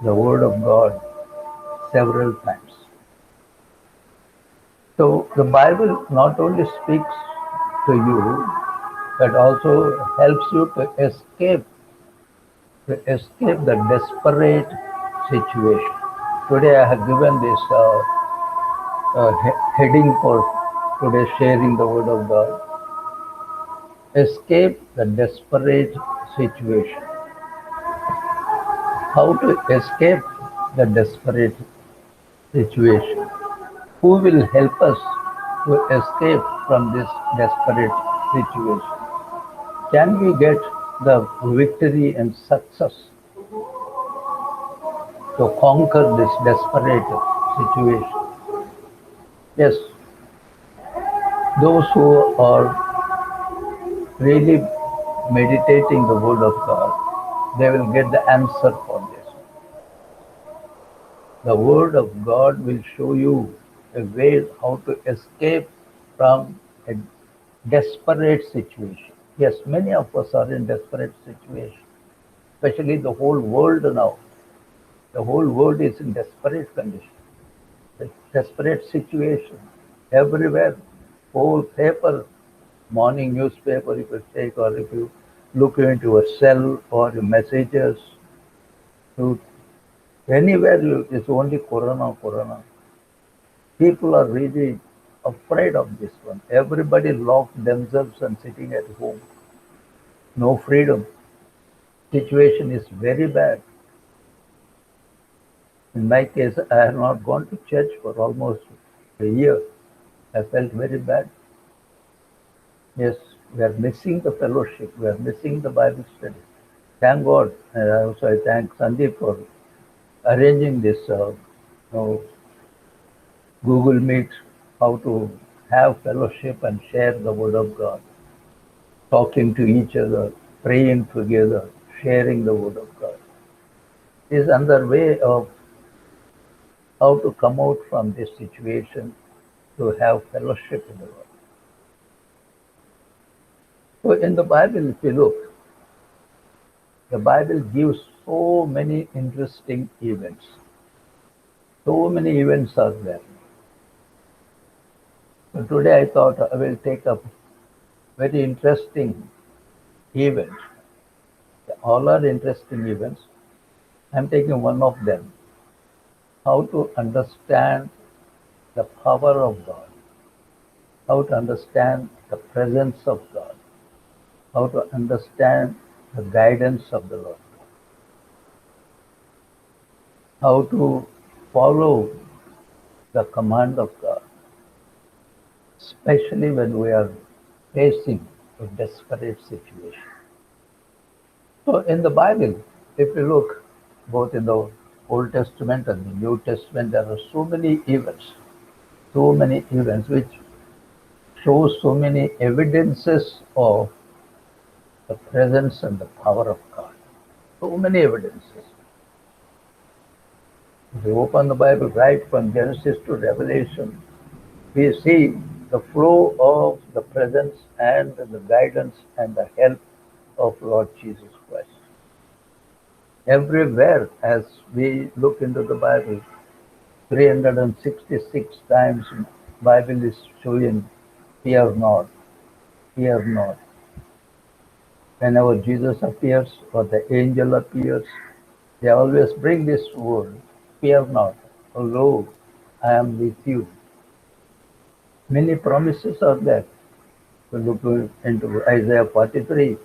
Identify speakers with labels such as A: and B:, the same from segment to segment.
A: the Word of God several times. So the Bible not only speaks to you, but also helps you to escape the desperate situation. Today I have given this heading for today sharing the Word of God. Escape the desperate situation. How to escape the desperate situation? Who will help us to escape from this desperate situation? Can we get the victory and success to conquer this desperate situation? Yes, those who are really meditating the Word of God, they will get the answer for this. The Word of God will show you a way how to escape from a desperate situation. Yes, many of us are in desperate situation, especially the whole world now. The whole world is in desperate condition, a desperate situation everywhere. Whole paper, morning newspaper, if you take, or if you look into your cell or your messages, to anywhere it's only Corona, Corona. People are really afraid of this one. Everybody locked themselves and sitting at home. No freedom. Situation is very bad. In my case, I have not gone to church for almost a year. I felt very bad. Yes, we are missing the fellowship. We are missing the Bible study. Thank God. And also I thank Sandeep for arranging this know, Google Meet, how to have fellowship and share the Word of God, talking to each other, praying together, sharing the Word of God. Is another way of how to come out from this situation to have fellowship in the Lord. So in the Bible, if you look, the Bible gives so many interesting events. So many events are there. So today I thought I will take up very interesting event. All are interesting events. I'm taking one of them. How to understand the power of God, how to understand the presence of God, how to understand the guidance of the Lord, how to follow the command of God, especially when we are facing a desperate situation. So in the Bible, if you look both in the Old Testament and the New Testament, there are so many events which show so many evidences of the presence and the power of God. So many evidences. If you open the Bible right from Genesis to Revelation, we see the flow of the presence and the guidance and the help of Lord Jesus Christ. Everywhere, as we look into the Bible, 366 times Bible is showing, fear not, fear not. Whenever Jesus appears or the angel appears, they always bring this word, fear not, lo, I am with you. Many promises are there. We look into Isaiah 43.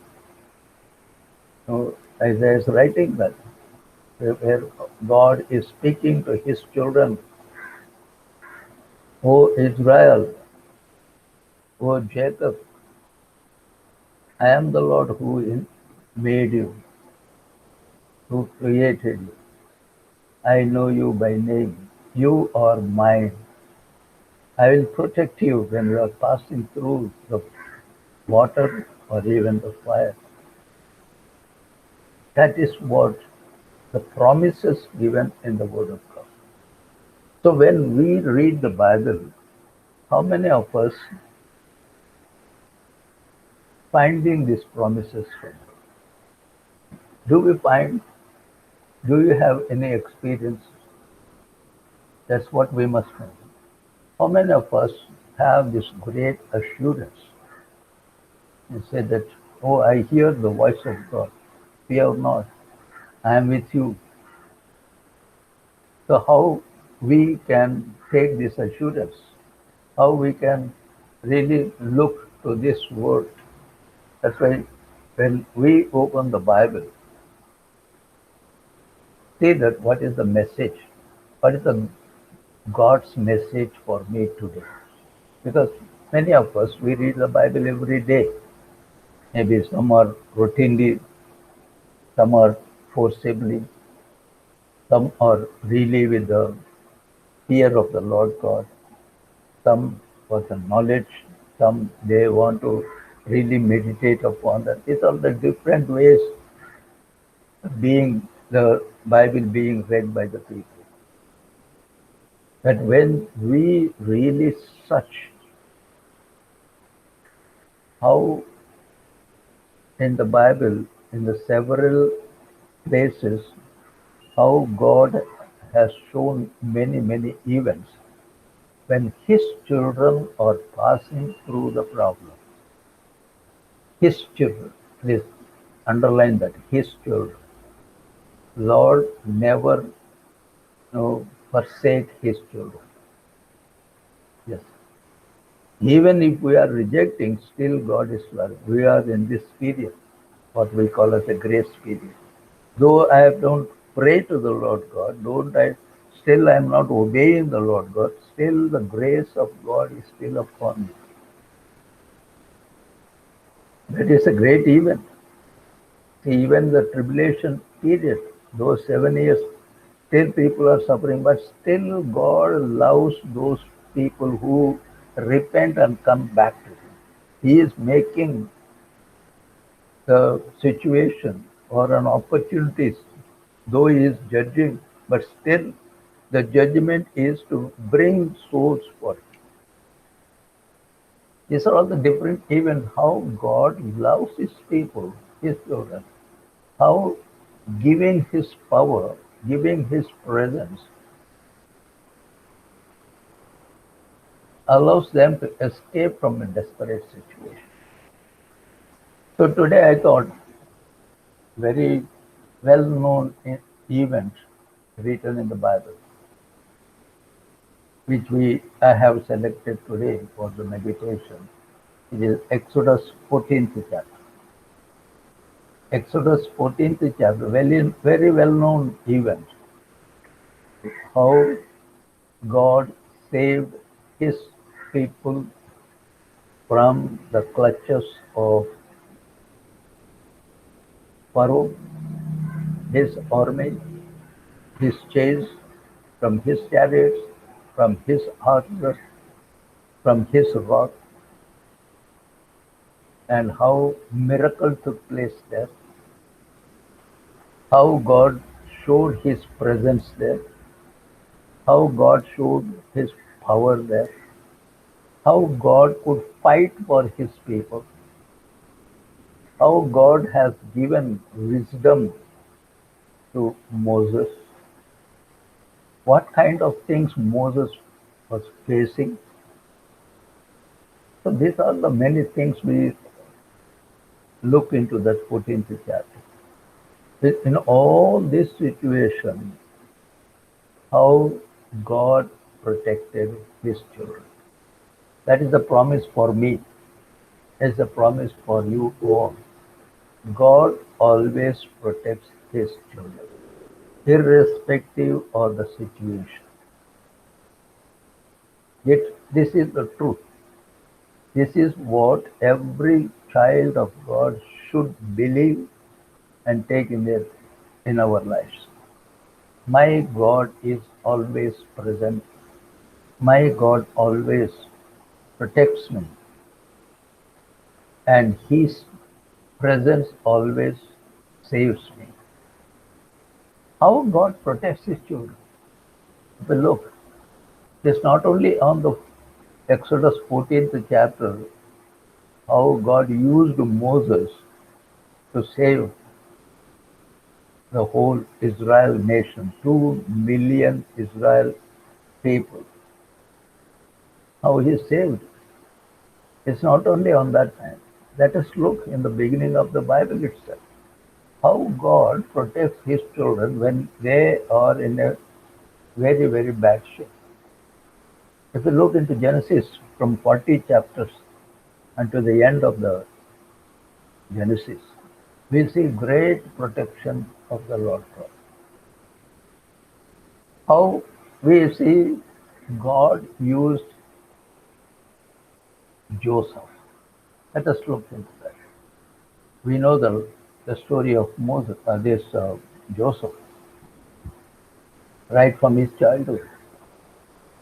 A: So Isaiah is writing that where God is speaking to his children, O Israel, O Jacob, I am the Lord who made you, who created you. I know you by name. You are mine. I will protect you when you are passing through the water or even the fire. That is what the promises given in the Word of God. So when we read the Bible, how many of us finding these promises from God? Do we find? Do you have any experience? That's what we must know. How many of us have this great assurance and say that, oh, I hear the voice of God. Fear not, I am with you. So how we can take this assurance? How we can really look to this word? That's why when we open the Bible, see that what is the message? What is the God's message for me today? Because many of us we read the Bible every day. Maybe some are routinely, some are forcibly, some are really with the fear of the Lord God, some for the knowledge, some they want to really meditate upon that. These are the different ways being the Bible being read by the people. That when we really search how in the Bible, in the several places, how God has shown many, many events when His children are passing through the problem. His children, please underline that, His children. Lord never forsake His children. Yes. Even if we are rejecting, still God is loving. We are in this period, what we call as a grace period. Though I don't pray to the Lord God, don't I still I am not obeying the Lord God, still the grace of God is still upon me. That is a great event. Even the tribulation period, those 7 years, still people are suffering, but still God loves those people who repent and come back to Him. He is making the situation or an opportunities, though He is judging, but still the judgment is to bring souls for Him. These are all the different even how God loves His people, His children, how giving His power, giving His presence allows them to escape from a desperate situation. So today I thought very well known event written in the Bible, which I have selected today for the meditation. It is Exodus 14th chapter. Exodus 14th chapter, very well known event, how God saved His people from the clutches of Pharaoh, his army, his chase, from his chariots, from his horses, from his wrath, and how miracle took place there, how God showed His presence there, how God showed His power there, how God could fight for His people, how God has given wisdom to Moses, what kind of things Moses was facing. So these are the many things we look into that 14th chapter. In all this situation, how God protected His children. That is the promise for me, is the promise for you all. God always protects His children, irrespective of the situation. Yet this is the truth. This is what every child of God should believe and take in our lives. My God is always present. My God always protects me, and His presence always saves me. How God protects His children? If we look, it is not only on the Exodus 14th chapter, how God used Moses to save the whole Israel nation, 2 million Israel people, how he saved. It's not only on that time. Let us look in the beginning of the Bible itself. How God protects his children when they are in a very, very bad shape. If you look into Genesis from 40 chapters until the end of the Genesis, we see great protection of the Lord God. How we see God used Joseph. Let us look into that. We know the story of Joseph, right from his childhood.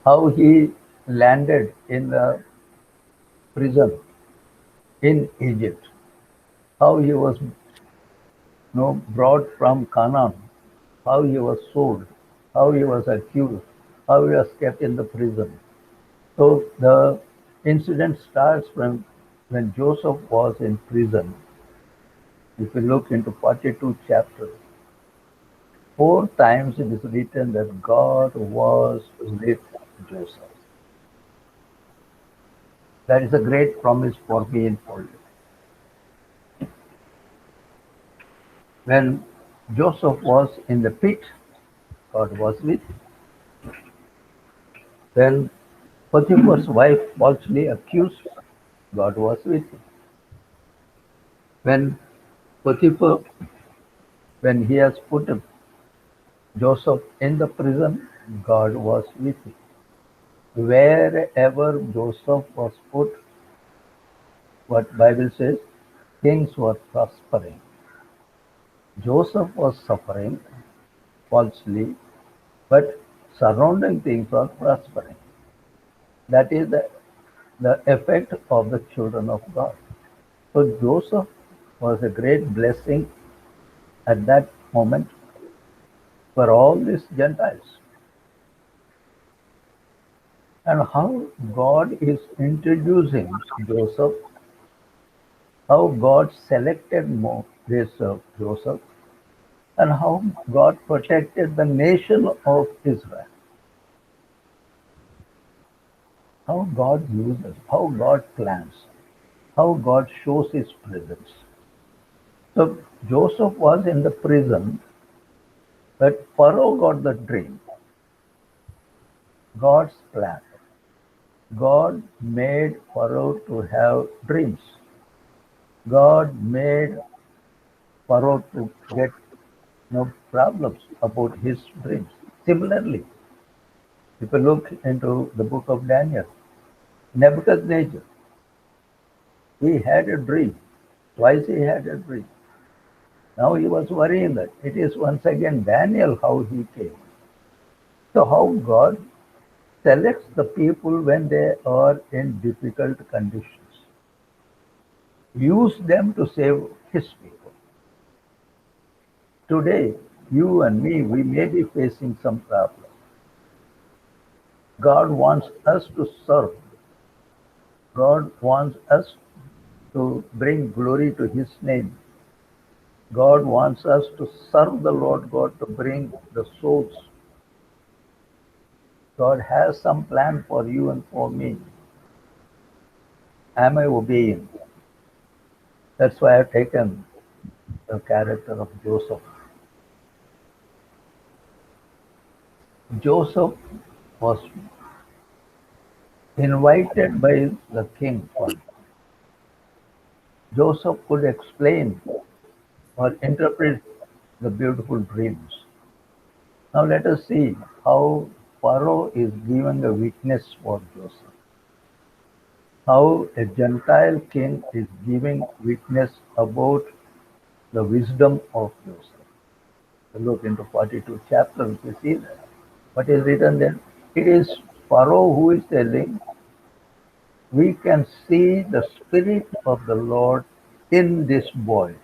A: How he landed in the prison in Egypt. How he was brought from Canaan. How he was sold. How he was accused. How he was kept in the prison. So the incident starts from when Joseph was in prison. If you look into 42 chapters, 4 times it is written that God was with Joseph. That is a great promise for me and for you. When Joseph was in the pit, God was with him. When Potiphar's wife falsely accused, God was with him. When Potiphar, when he has put Joseph in the prison, God was with him. Wherever Joseph was put, what Bible says, things were prospering. Joseph was suffering falsely, but surrounding things were prospering. That is the effect of the children of God. So Joseph was a great blessing at that moment for all these Gentiles. And how God is introducing Joseph, how God selected Joseph, and how God protected the nation of Israel. How God uses, how God plans, how God shows his presence. So Joseph was in the prison, but Pharaoh got the dream. God's plan. God made Pharaoh to have dreams. God made Pharaoh to get no problems about his dreams. Similarly, if you look into the book of Daniel, Nebuchadnezzar, he had a dream. Twice he had a dream. Now he was worrying that it is once again Daniel how he came. So how God selects the people when they are in difficult conditions. Use them to save his people. Today, you and me, we may be facing some problem. God wants us to serve. God wants us to bring glory to his name. God wants us to serve the Lord God to bring the souls. God has some plan for you and for me. Am I obeying? That's why I've taken the character of Joseph. Joseph was invited by the king. Joseph could explain or interpret the beautiful dreams. Now let us see how Pharaoh is giving a witness for Joseph. How a Gentile king is giving witness about the wisdom of Joseph. Look into 42 chapters, you see that. What is written there? It is Pharaoh who is telling, we can see the Spirit of the Lord in this boy.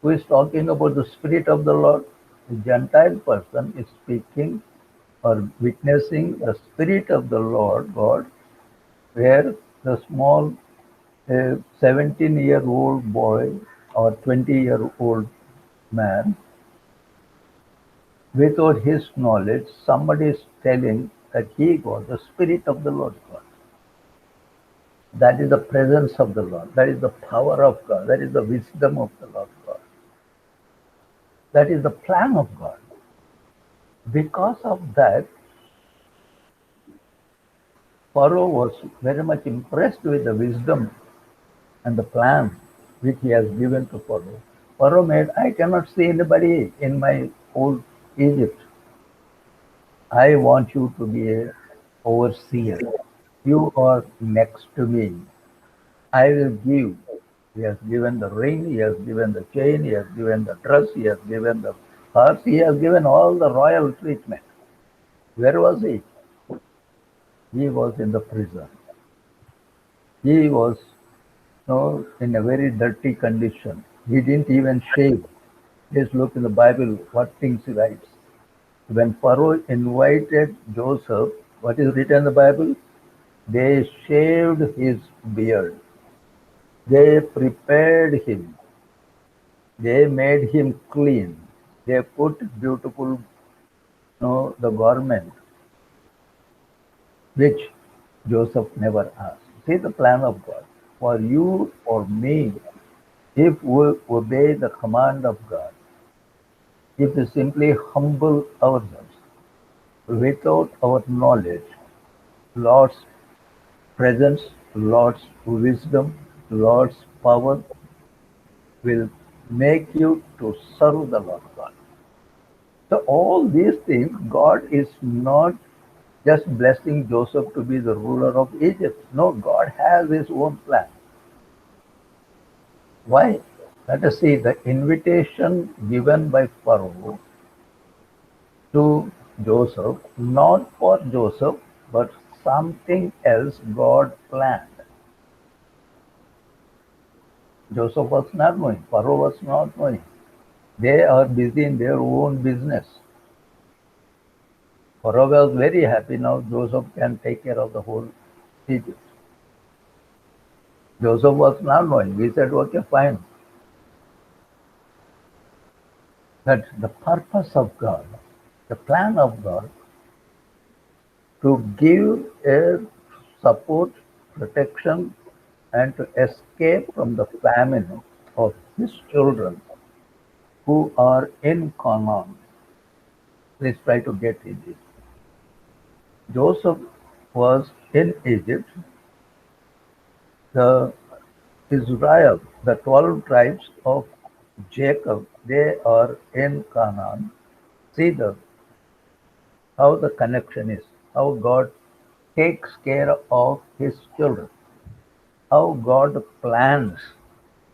A: Who is talking about the Spirit of the Lord? The Gentile person is speaking or witnessing the Spirit of the Lord God, where the small 17-year-old boy or 20-year-old man Without his knowledge, somebody is telling that he got the Spirit of the Lord God. That is the presence of the Lord. That is the power of God. That is the wisdom of the Lord God. That is the plan of God. Because of that, Pharaoh was very much impressed with the wisdom and the plan which he has given to Pharaoh. Pharaoh made, I cannot see anybody in my whole Egypt. I want you to be an overseer. You are next to me. I will give. He has given the ring, he has given the chain, he has given the dress, he has given the horse, he has given all the royal treatment. Where was he? He was in the prison. He was in a very dirty condition. He didn't even shave. Just look in the Bible what things he writes. When Pharaoh invited Joseph, what is written in the Bible? They shaved his beard. They prepared him. They made him clean. They put beautiful, the garment which Joseph never asked. See the plan of God. For you or me, if we obey the command of God, if we simply humble ourselves without our knowledge, Lord's presence, Lord's wisdom, Lord's power will make you to serve the Lord God. So all these things, God is not just blessing Joseph to be the ruler of Egypt. No, God has his own plan. Why? Let us see the invitation given by Pharaoh to Joseph, not for Joseph, but something else God planned. Joseph was not knowing, Pharaoh was not knowing. They are busy in their own business. Pharaoh was very happy now Joseph can take care of the whole Egypt. Joseph was not knowing. He said, okay, fine. That the purpose of God, the plan of God, to give a support, protection, and to escape from the famine of his children who are in Canaan. Please try to get Egypt. Joseph was in Egypt. The Israel, the 12 tribes of Jacob, they are in Canaan. See how the connection is, how God takes care of his children, how God plans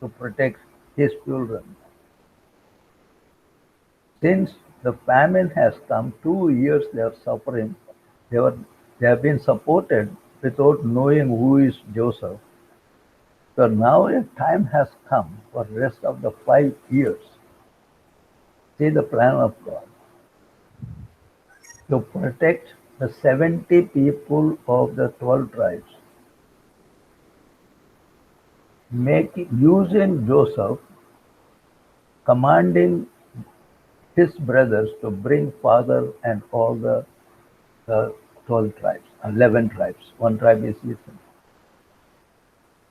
A: to protect his children. Since the famine has come, 2 years they are suffering. They, were, they have been supported without knowing who is Joseph. So now a time has come for the rest of the 5 years. See the plan of God to protect the 70 people of the 12 tribes, using Joseph, commanding his brothers to bring father and all the 12 tribes, 11 tribes. One tribe is missing.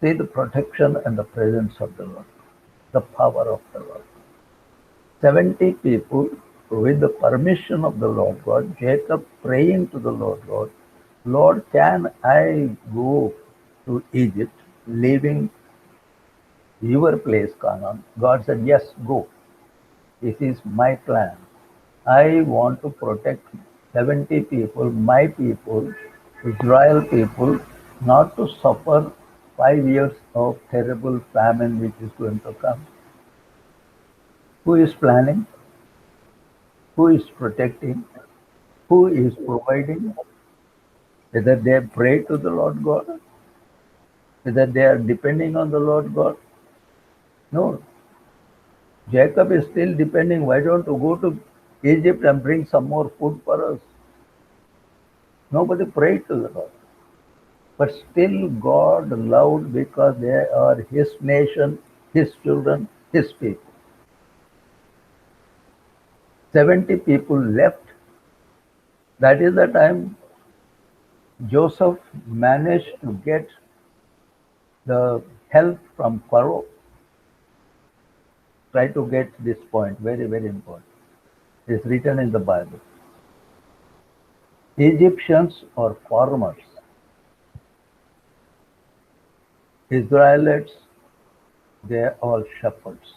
A: See the protection and the presence of the Lord, the power of the Lord. 70 people with the permission of the Lord God, Jacob praying to the Lord God, Lord, can I go to Egypt, leaving your place, Canaan? God said, yes, go. This is my plan. I want to protect 70 people, my people, Israel people, not to suffer 5 years of terrible famine which is going to come. Who is planning? Who is protecting? Who is providing? Whether they pray to the Lord God, whether they are depending on the Lord God. No. Jacob is still depending. Why don't you go to Egypt and bring some more food for us? Nobody prayed to the Lord. But still God loved because they are his nation, his children, his people. 70 people left. That is the time Joseph managed to get the help from Pharaoh. Try to get this point, very, very important. It's written in the Bible. Egyptians are farmers. Israelites, they are all shepherds.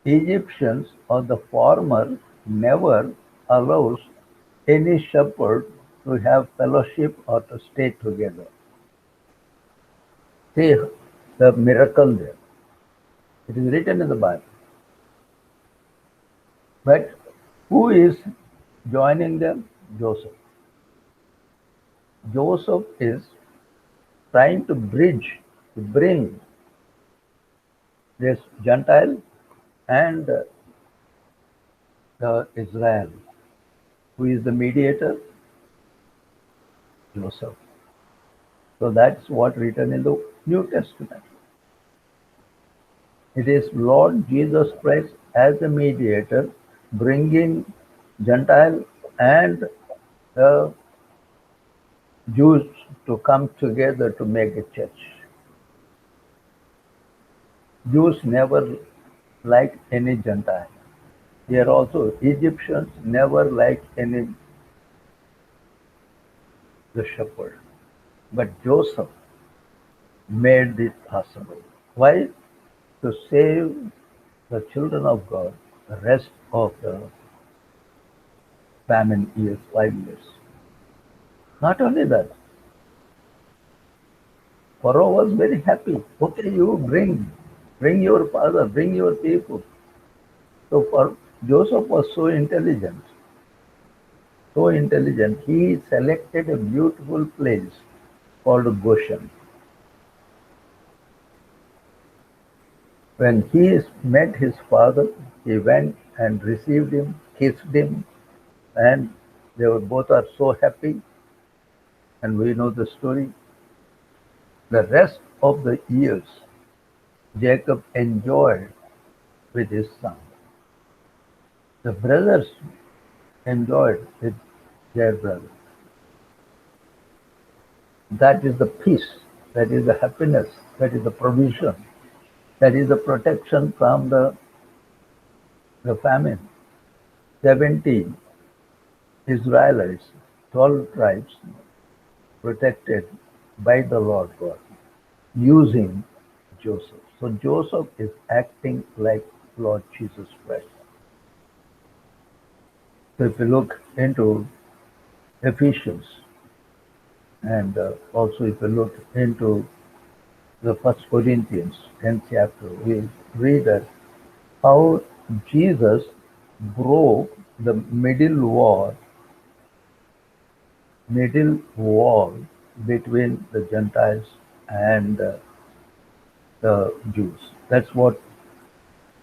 A: Egyptians or the farmer never allows any shepherd to have fellowship or to stay together. See the miracle there. It is written in the Bible. But who is joining them? Joseph. Joseph is trying to bridge, to bring this Gentile and the Israel. Who is the mediator? Joseph. So that's what written in the New Testament. It is Lord Jesus Christ as a mediator, bringing Gentile and the Jews to come together to make a church. Jews never liked any Gentile. Here also, Egyptians never liked any the shepherd. But Joseph made it possible. Why? To save the children of God the rest of the famine years, 5 years. Not only that, Pharaoh was very happy. Okay, you bring your father, bring your people. So for Joseph was so intelligent, so intelligent. He selected a beautiful place called Goshen. When he met his father, he went and received him, kissed him, and they were both are so happy. And we know the story. The rest of the years, Jacob enjoyed with his son. The brothers enjoyed with their brother. That is the peace, that is the happiness, that is the provision, that is the protection from the famine. 70 Israelites, 12 tribes protected by the Lord God using Joseph. So Joseph is acting like Lord Jesus Christ. So if you look into Ephesians and also if you look into the First Corinthians 10th chapter, we read that how Jesus broke the middle wall between the Gentiles and the Jews. That's what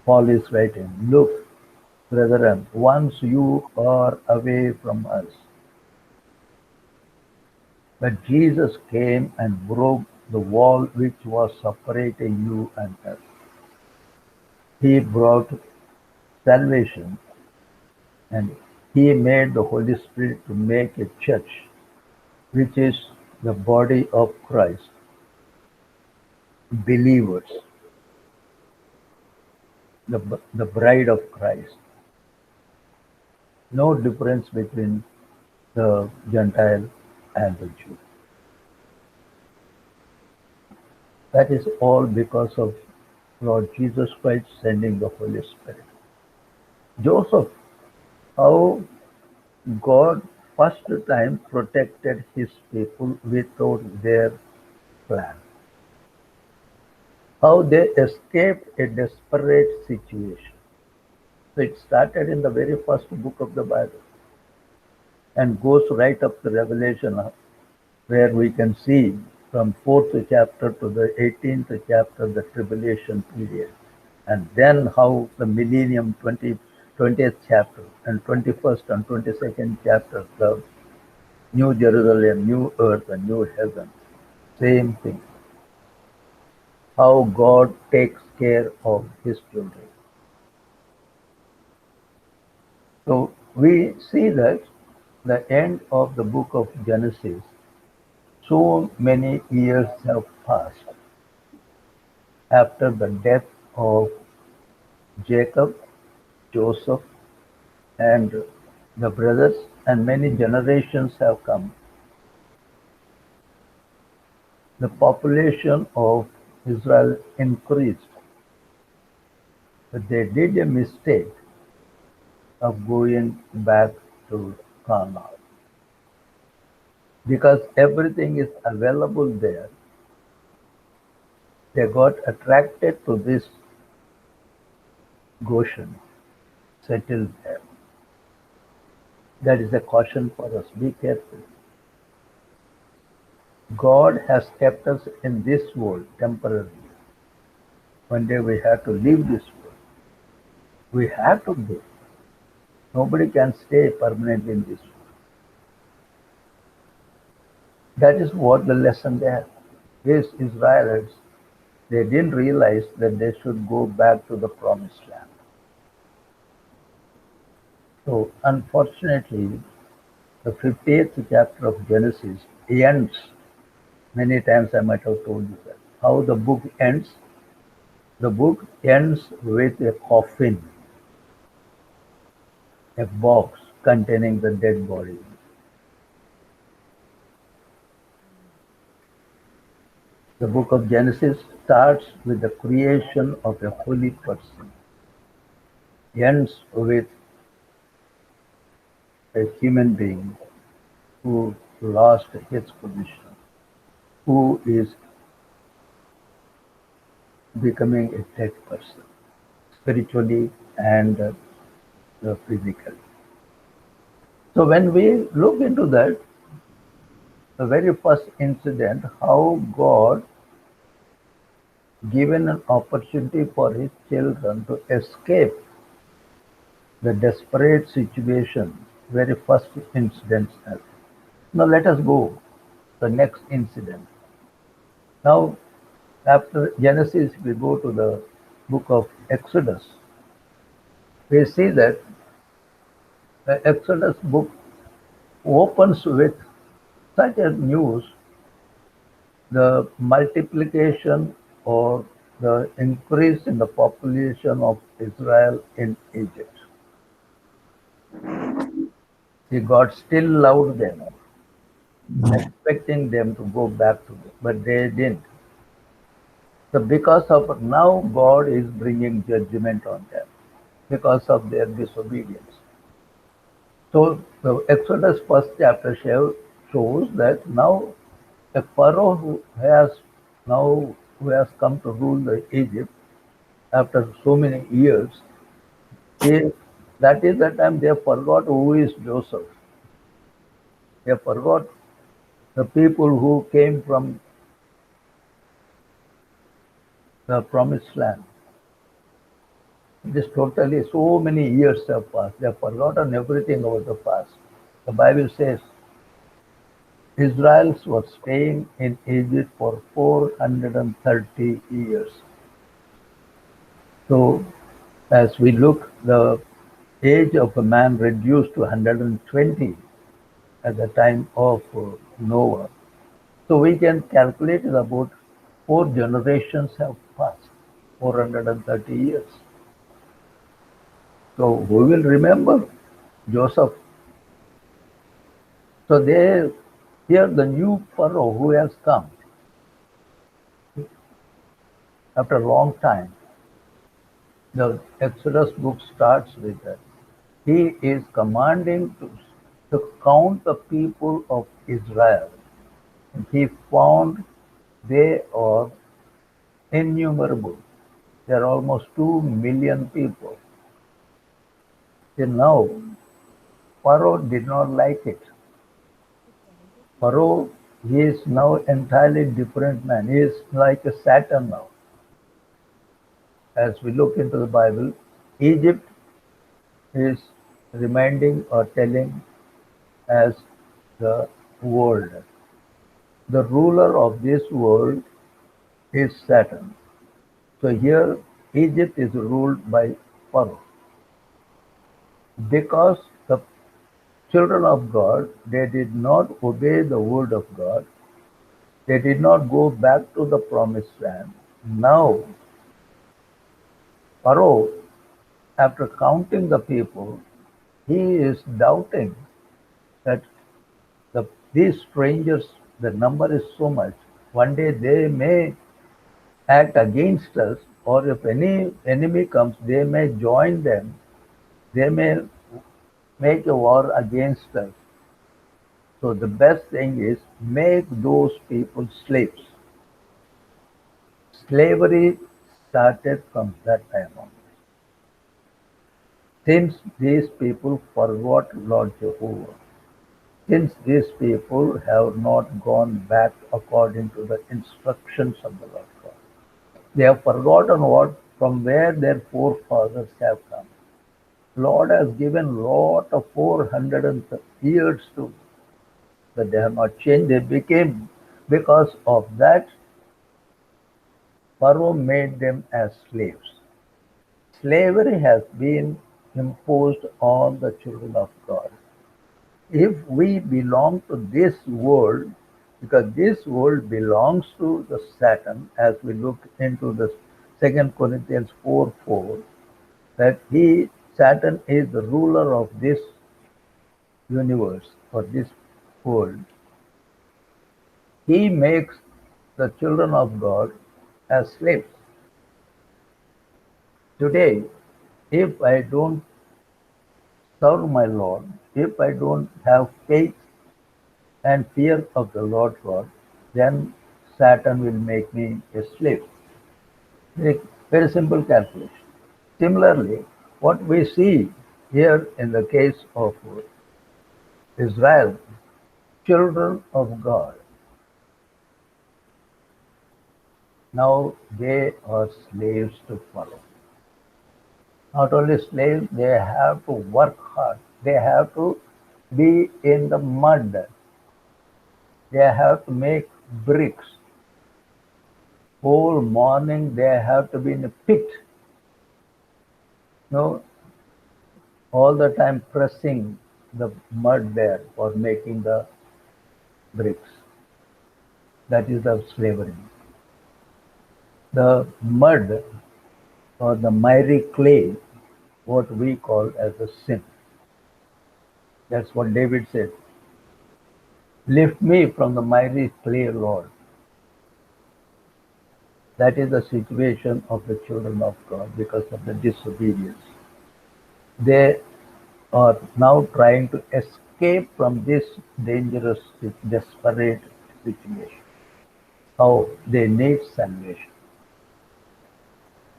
A: Paul is writing. Look, brethren, once you are away from us, but Jesus came and broke the wall which was separating you and us. He brought salvation and he made the Holy Spirit to make a church, which is the body of Christ, believers, the bride of Christ. No difference between the Gentile and the Jew. That is all because of Lord Jesus Christ sending the Holy Spirit. Joseph, how God first time protected his people without their plan. How they escaped a desperate situation. So it started in the very first book of the Bible and goes right up to Revelation, where we can see from 4th chapter to the 18th chapter the tribulation period. And then how the millennium 20th chapter and 21st and 22nd chapter, the New Jerusalem, New Earth and New Heaven. Same thing. How God takes care of his children. So we see that the end of the book of Genesis, so many years have passed after the death of Jacob, Joseph, and the brothers, and many generations have come. The population of Israel increased, but they did a mistake of going back to Canaan. Because everything is available there, they got attracted to this Goshen, settled there. That is a caution for us. Be careful. God has kept us in this world temporarily. One day we have to leave this world. We have to go. Nobody can stay permanently in this world. That is what the lesson there. These Israelites, they didn't realize that they should go back to the promised land. So unfortunately, the 50th chapter of Genesis ends. Many times I might have told you that. How the book ends? The book ends with a coffin, a box containing the dead body. The book of Genesis starts with the creation of a holy person, ends with a human being who lost his position, who is becoming a dead person, spiritually and physically. So when we look into that, the very first incident, how God given an opportunity for his children to escape the desperate situation, very first incident. Now let us go to the next incident. Now after Genesis, we go to the book of Exodus. We see that the Exodus book opens with such a news, the multiplication or the increase in the population of Israel in Egypt. See, God still loved them, expecting them to go back to them, but they didn't. So because of now God is bringing judgment on them because of their disobedience. So the Exodus first chapter shows that now a Pharaoh who has come to rule the Egypt after so many years, they, that is the time they forgot who is Joseph. They forgot the people who came from the promised land. It is totally so many years have passed. They have forgotten everything about the past. The Bible says Israel was staying in Egypt for 430 years. So as we look, the age of a man reduced to 120 at the time of Noah. So we can calculate about 4 generations have passed, 430 years. So who will remember Joseph? So they here the new Pharaoh who has come after a long time. The Exodus book starts with that. He is commanding to count the people of Israel. And he found they are innumerable. There are almost 2 million people. Till now, Pharaoh did not like it. Pharaoh, he is now entirely different man. He is like a Satan now. As we look into the Bible, Egypt is reminding or telling as the world. The ruler of this world is Saturn. So here Egypt is ruled by Pharaoh. because the children of God, they did not obey the word of God. They did not go back to the promised land. Now, Pharaoh, after counting the people, he is doubting that these strangers, the number is so much. One day they may act against us, or if any enemy comes, they may join them. They may make a war against us. So the best thing is make those people slaves. Slavery started from that time on. Since these people forgot Lord Jehovah, since these people have not gone back according to the instructions of the Lord God, they have forgotten what from where their forefathers have come. Lord has given lot of 400 years to, but they have not changed. They became, because of that, Pharaoh made them as slaves. Slavery has been imposed on the children of God. If we belong to this world, because this world belongs to the Satan, as we look into the 2 Corinthians 4:4, that Satan is the ruler of this universe or this world. He makes the children of God as slaves. Today, if I don't serve my Lord, if I don't have faith and fear of the Lord God, then Satan will make me a slave. Very simple calculation. Similarly, what we see here in the case of Israel, children of God, now they are slaves to follow. Not only slaves, they have to work hard. They have to be in the mud. They have to make bricks. Whole morning they have to be in a pit. No, all the time pressing the mud there for making the bricks. That is the slavery. The mud or the miry clay, what we call as a sin. That's what David said. Lift me from the miry clay, Lord. That is the situation of the children of God because of the disobedience. They are now trying to escape from this dangerous, desperate situation. How they need salvation.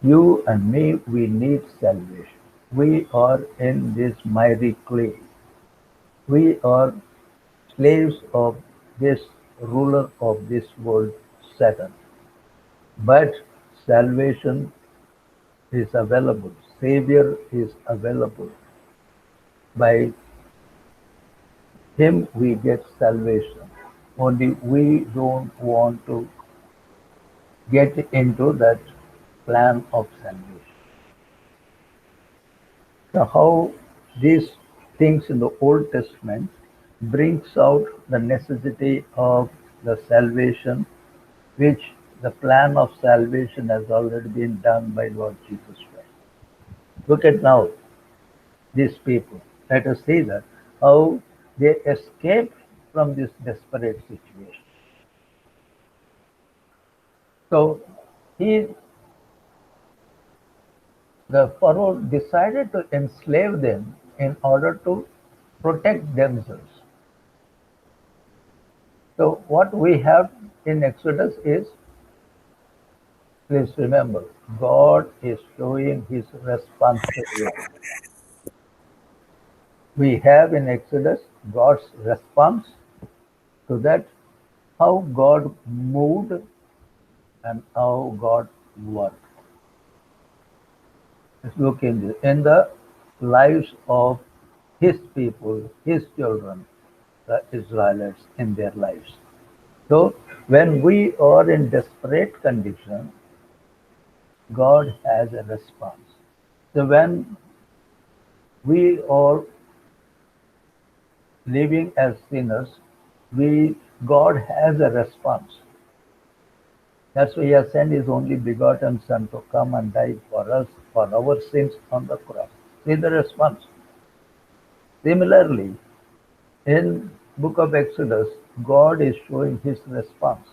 A: You and me, we need salvation. We are in this miry clay. We are slaves of this ruler of this world, Satan. But salvation is available. Savior is available. By him we get salvation. Only we don't want to get into that plan of salvation. So how these things in the Old Testament brings out the necessity of the salvation, which the plan of salvation has already been done by Lord Jesus Christ. Look at now these people. Let us see that how they escaped from this desperate situation. So he, the Pharaoh decided to enslave them in order to protect themselves. So what we have in Exodus is, please remember, God is showing his responsibility. We have in Exodus God's response to that, how God moved and how God worked. Let's look in the lives of his people, his children, the Israelites in their lives. So when we are in desperate condition, God has a response. So when We are living as sinners. God has a response. That's why He has sent His only begotten Son to come and die for us, for our sins on the cross. See the response. Similarly, in book of Exodus, God is showing His response.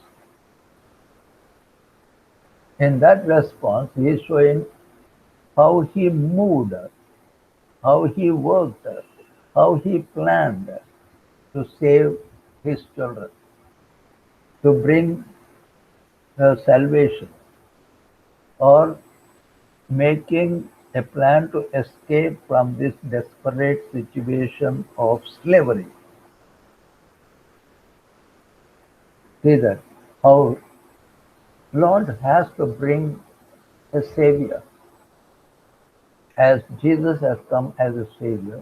A: In that response, He is showing how He moved, how He worked, how He planned to save His children, to bring salvation, or making a plan to escape from this desperate situation of slavery. See that how Lord has to bring a savior, as Jesus has come as a savior.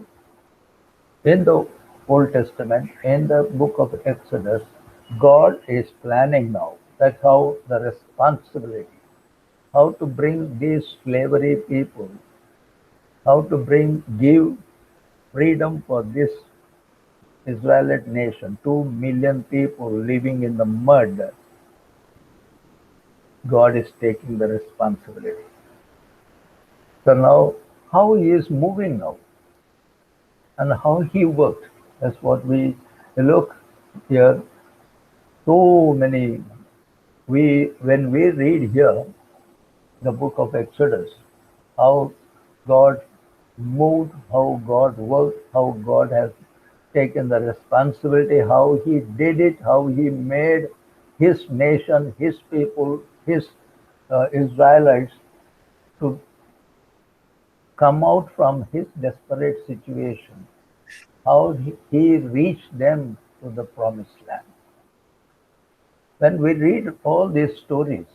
A: In the Old Testament, in the book of Exodus, God is planning now. That's how the responsibility, how to bring these slavery people, how to give freedom for this Israelite nation, 2 million people living in the mud. God is taking the responsibility. So now, how He is moving now and how He worked. That's what we look here. So many, when we read here the book of Exodus, how God moved, how God worked, how God has taken the responsibility, how He did it, how He made His nation, His people, His Israelites to come out from His desperate situation, how He reached them to the promised land. When we read all these stories,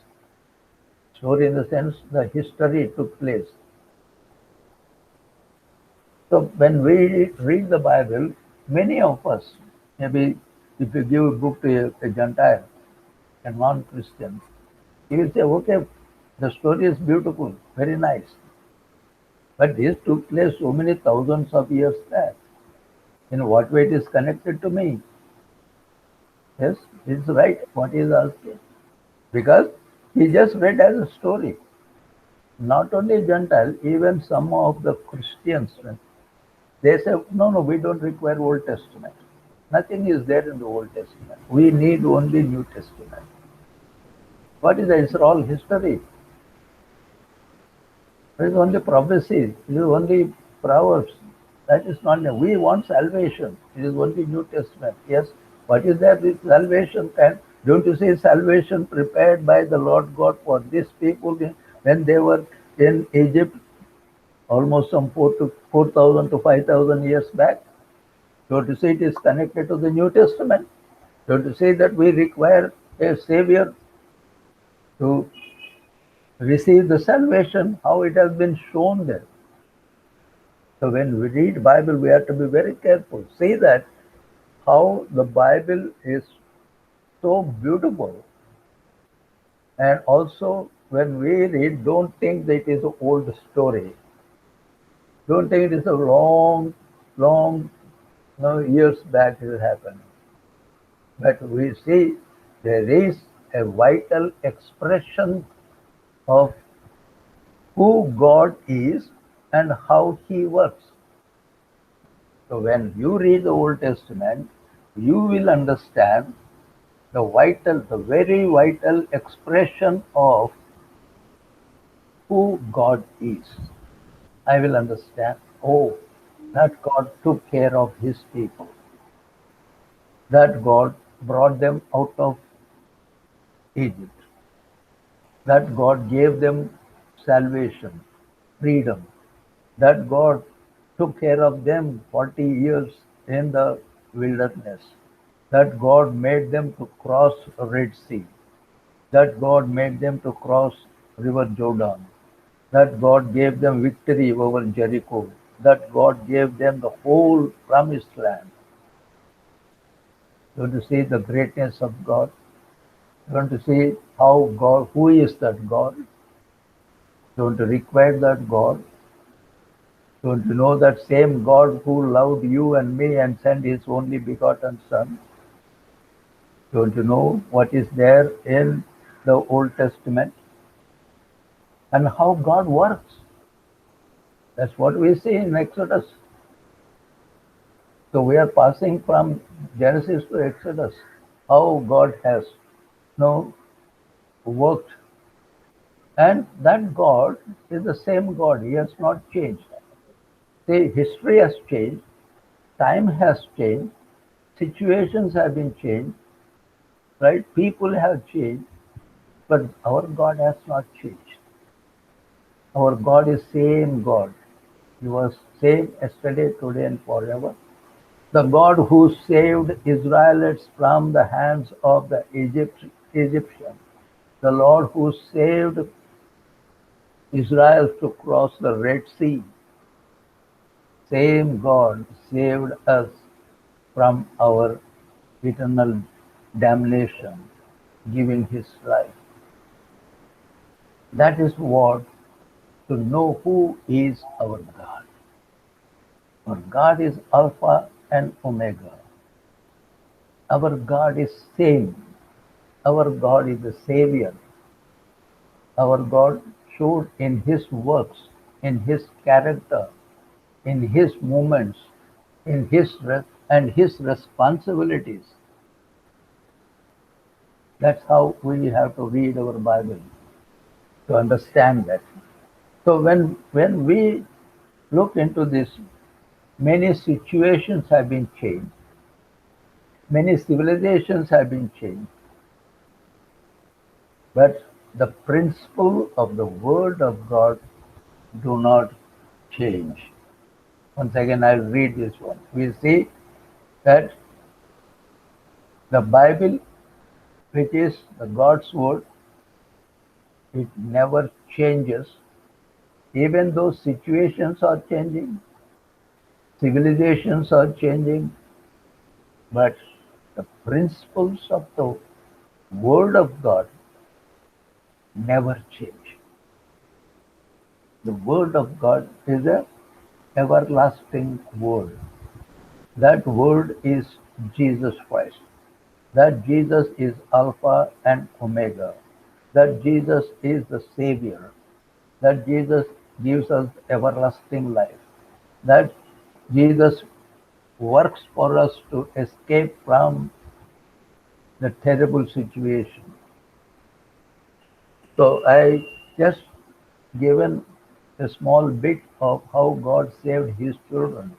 A: story in the sense the history took place. So when we read the Bible, many of us, maybe if you give a book to a Gentile, a non-Christian, he will say, okay, the story is beautiful, very nice. But this took place so many thousands of years back. In what way it is connected to me? Yes, it's right what he is asking. Because he just read as a story. Not only Gentile, even some of the Christians, they say, no, we don't require Old Testament. Nothing is there in the Old Testament. We need only New Testament. What is that? It's all history. It is only prophecy. It is only Proverbs. That is not. We want salvation. It is only New Testament. Yes. What is that? This salvation can. Don't you see salvation prepared by the Lord God for these people when they were in Egypt, almost some 4,000 to 5,000 years back? Don't you see it is connected to the New Testament? Don't you see that we require a Savior to receive the salvation? How it has been shown there. So when we read Bible, we have to be very careful. See that how the Bible is so beautiful. And also when we read, don't think that it is an old story. Don't think it is a long years back it happened. But we see there is a vital expression of who God is and how He works. So when you read the Old Testament, you will understand the very vital expression of who God is. I will understand, oh, that God took care of His people, that God brought them out of Egypt, that God gave them salvation, freedom, that God took care of them 40 years in the wilderness, that God made them to cross Red Sea, that God made them to cross River Jordan, that God gave them victory over Jericho, that God gave them the whole promised land. You want to see the greatness of God? You want to see how God, who is that God? You want to require that God? Don't you know that same God who loved you and me and sent his only begotten Son? Don't you know what is there in the Old Testament and how God works? That's what we see in Exodus. So we are passing from Genesis to Exodus. How God has worked. And that God is the same God. He has not changed. See, history has changed, time has changed, situations have been changed, right? People have changed, but our God has not changed. Our God is same God. He was same yesterday, today, and forever. The God who saved Israelites from the hands of the Egyptians. The Lord who saved Israel to cross the Red Sea. Same God saved us from our eternal damnation, giving his life. That is what to know who is our God. Our God is Alpha and Omega. Our God is same. Our God is the Savior. Our God showed in his works, in his character, in his movements, in and his responsibilities. That's how we have to read our Bible to understand that. So when we look into this, many situations have been changed, many civilizations have been changed, but the principle of the Word of God do not change. Once again, I'll read this one. We see that the Bible, which is the God's Word, it never changes, even though situations are changing, civilizations are changing, but the principles of the Word of God never change. The Word of God is a everlasting Word. That Word is Jesus Christ. That Jesus is Alpha and Omega. That Jesus is the Savior. That Jesus gives us everlasting life. That Jesus works for us to escape from the terrible situation. So I just given a small bit of how God saved his children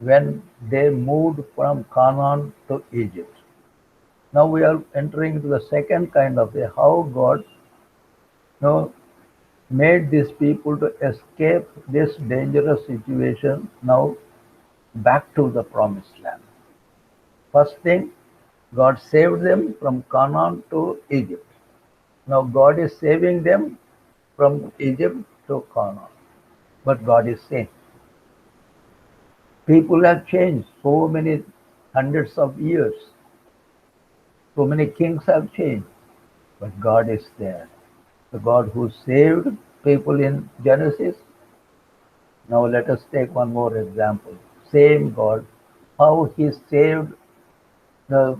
A: when they moved from Canaan to Egypt. Now we are entering into the second kind of how God made these people to escape this dangerous situation now back to the promised land. First thing, God saved them from Canaan to Egypt. Now God is saving them from Egypt to Canaan. But God is same. People have changed so many hundreds of years. So many kings have changed. But God is there. The God who saved people in Genesis. Now let us take one more example. Same God, how he saved the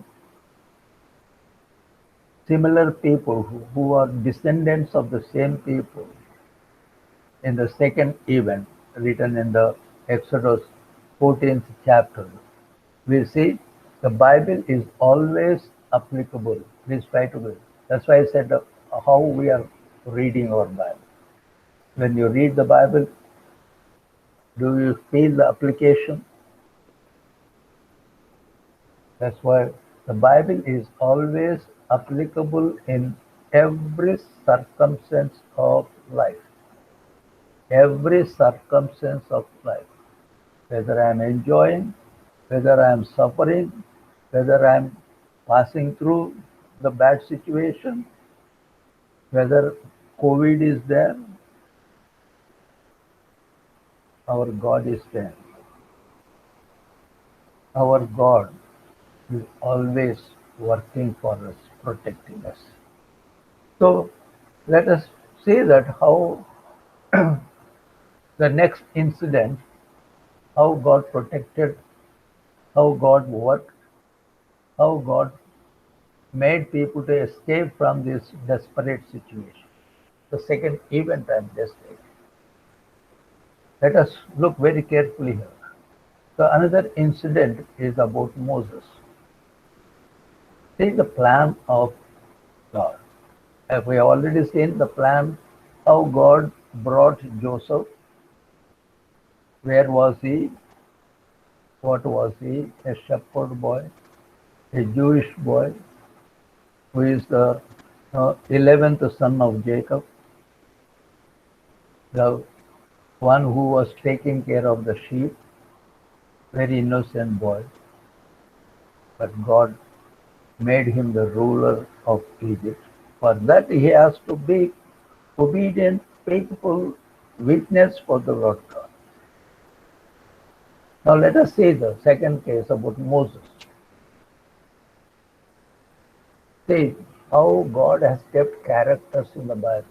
A: similar people who are descendants of the same people in the second event written in the Exodus 14th chapter. We see the Bible is always applicable. Please try to do it. That's why I said how we are reading our Bible. When you read the Bible, do you feel the application? That's why the Bible is always applicable in every circumstance of life. Every circumstance of life. Whether I am enjoying, whether I am suffering, whether I am passing through the bad situation, whether COVID is there, our God is there. Our God is always working for us, protecting us. So let us see that how The next incident, how God protected, how God worked, how God made people to escape from this desperate situation. The second event I'm just taking. Let us look very carefully here. So another incident is about Moses. See the plan of God. We have already seen the plan, how God brought Joseph. Where was he? What was he? A shepherd boy, a Jewish boy, who is the 11th son of Jacob, the one who was taking care of the sheep, very innocent boy. But God made him the ruler of Egypt. For that, he has to be obedient, faithful witness for the Lord God. Now, let us see the second case about Moses. See how God has kept characters in the Bible.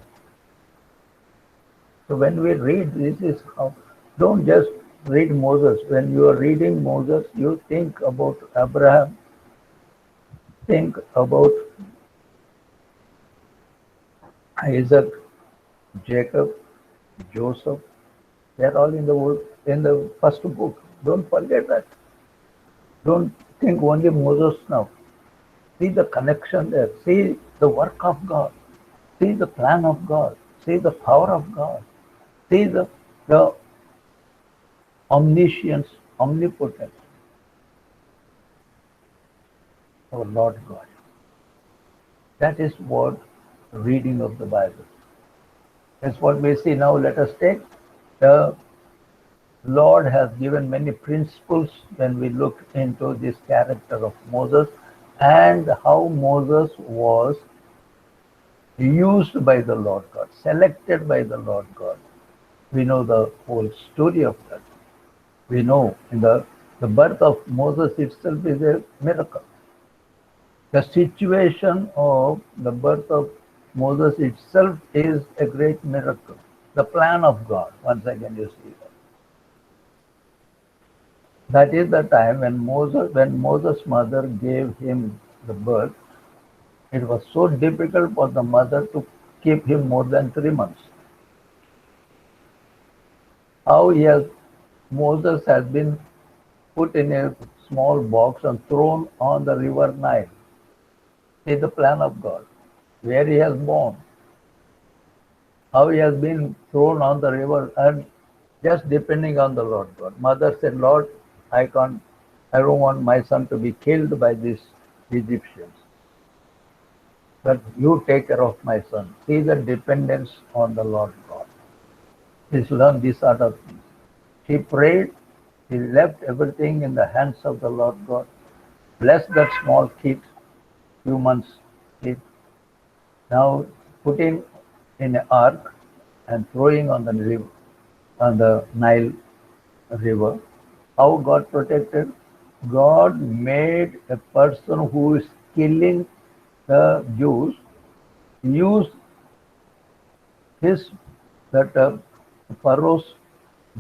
A: So when we read this is how, don't just read Moses. When you are reading Moses, you think about Abraham, think about Isaac, Jacob, Joseph. They're all in the first book. Don't forget that. Don't think only Moses now. See the connection there. See the work of God. See the plan of God. See the power of God. See the omniscience, omnipotent, our Lord God. That is what reading of the Bible. That's what we see now. Let us take the Lord has given many principles when we look into this character of Moses and how Moses was used by the Lord God, selected by the Lord God. We know the whole story of that. We know in the birth of Moses itself is a miracle. The situation of the birth of Moses itself is a great miracle. The plan of God, once again you see that. That is the time when Moses' mother gave him the birth, it was so difficult for the mother to keep him more than 3 months. How Moses has been put in a small box and thrown on the river Nile. See the plan of God, where he has born, how he has been thrown on the river and just depending on the Lord God. Mother said, Lord, I don't want my son to be killed by these Egyptians. But you take care of my son. See the dependence on the Lord God. Please learn this sort of things. He prayed, he left everything in the hands of the Lord God. Bless that small kid, few months kid. Now putting in an ark and throwing on the river, on the Nile river. How God protected? God made a person who is killing the Jews use his that Pharaoh's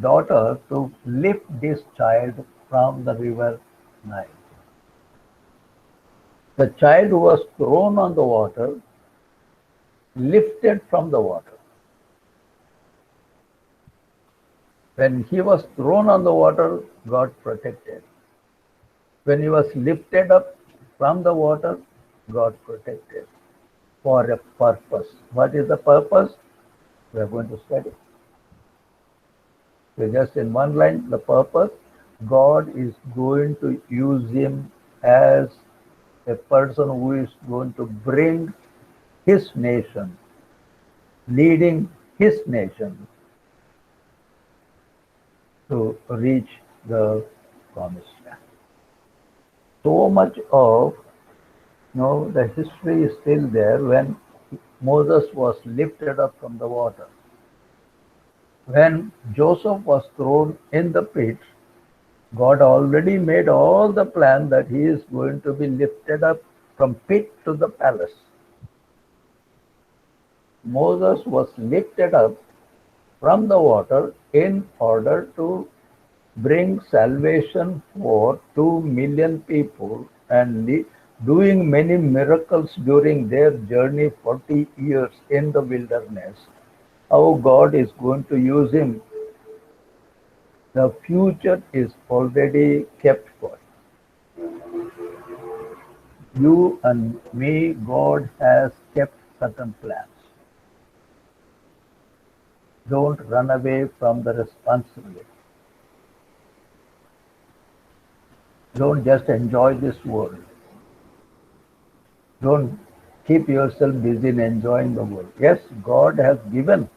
A: daughter to lift this child from the river Nile. The child who was thrown on the water, lifted from the water. When he was thrown on the water, God protected. When he was lifted up from the water, God protected for a purpose. What is the purpose? We are going to study. So just in one line, the purpose, God is going to use him as a person who is going to bring his nation, leading his nation to reach the promised land. So much of the history is still there when Moses was lifted up from the water. When Joseph was thrown in the pit, God already made all the plan that he is going to be lifted up from pit to the palace. Moses was lifted up from the water in order to bring salvation for 2 million people and doing many miracles during their journey 40 years in the wilderness. How God is going to use him, the future is already kept for you and me. God has kept certain plans. Don't run away from the responsibility. Don't just enjoy this world. Don't keep yourself busy in enjoying the world. Yes, God has given.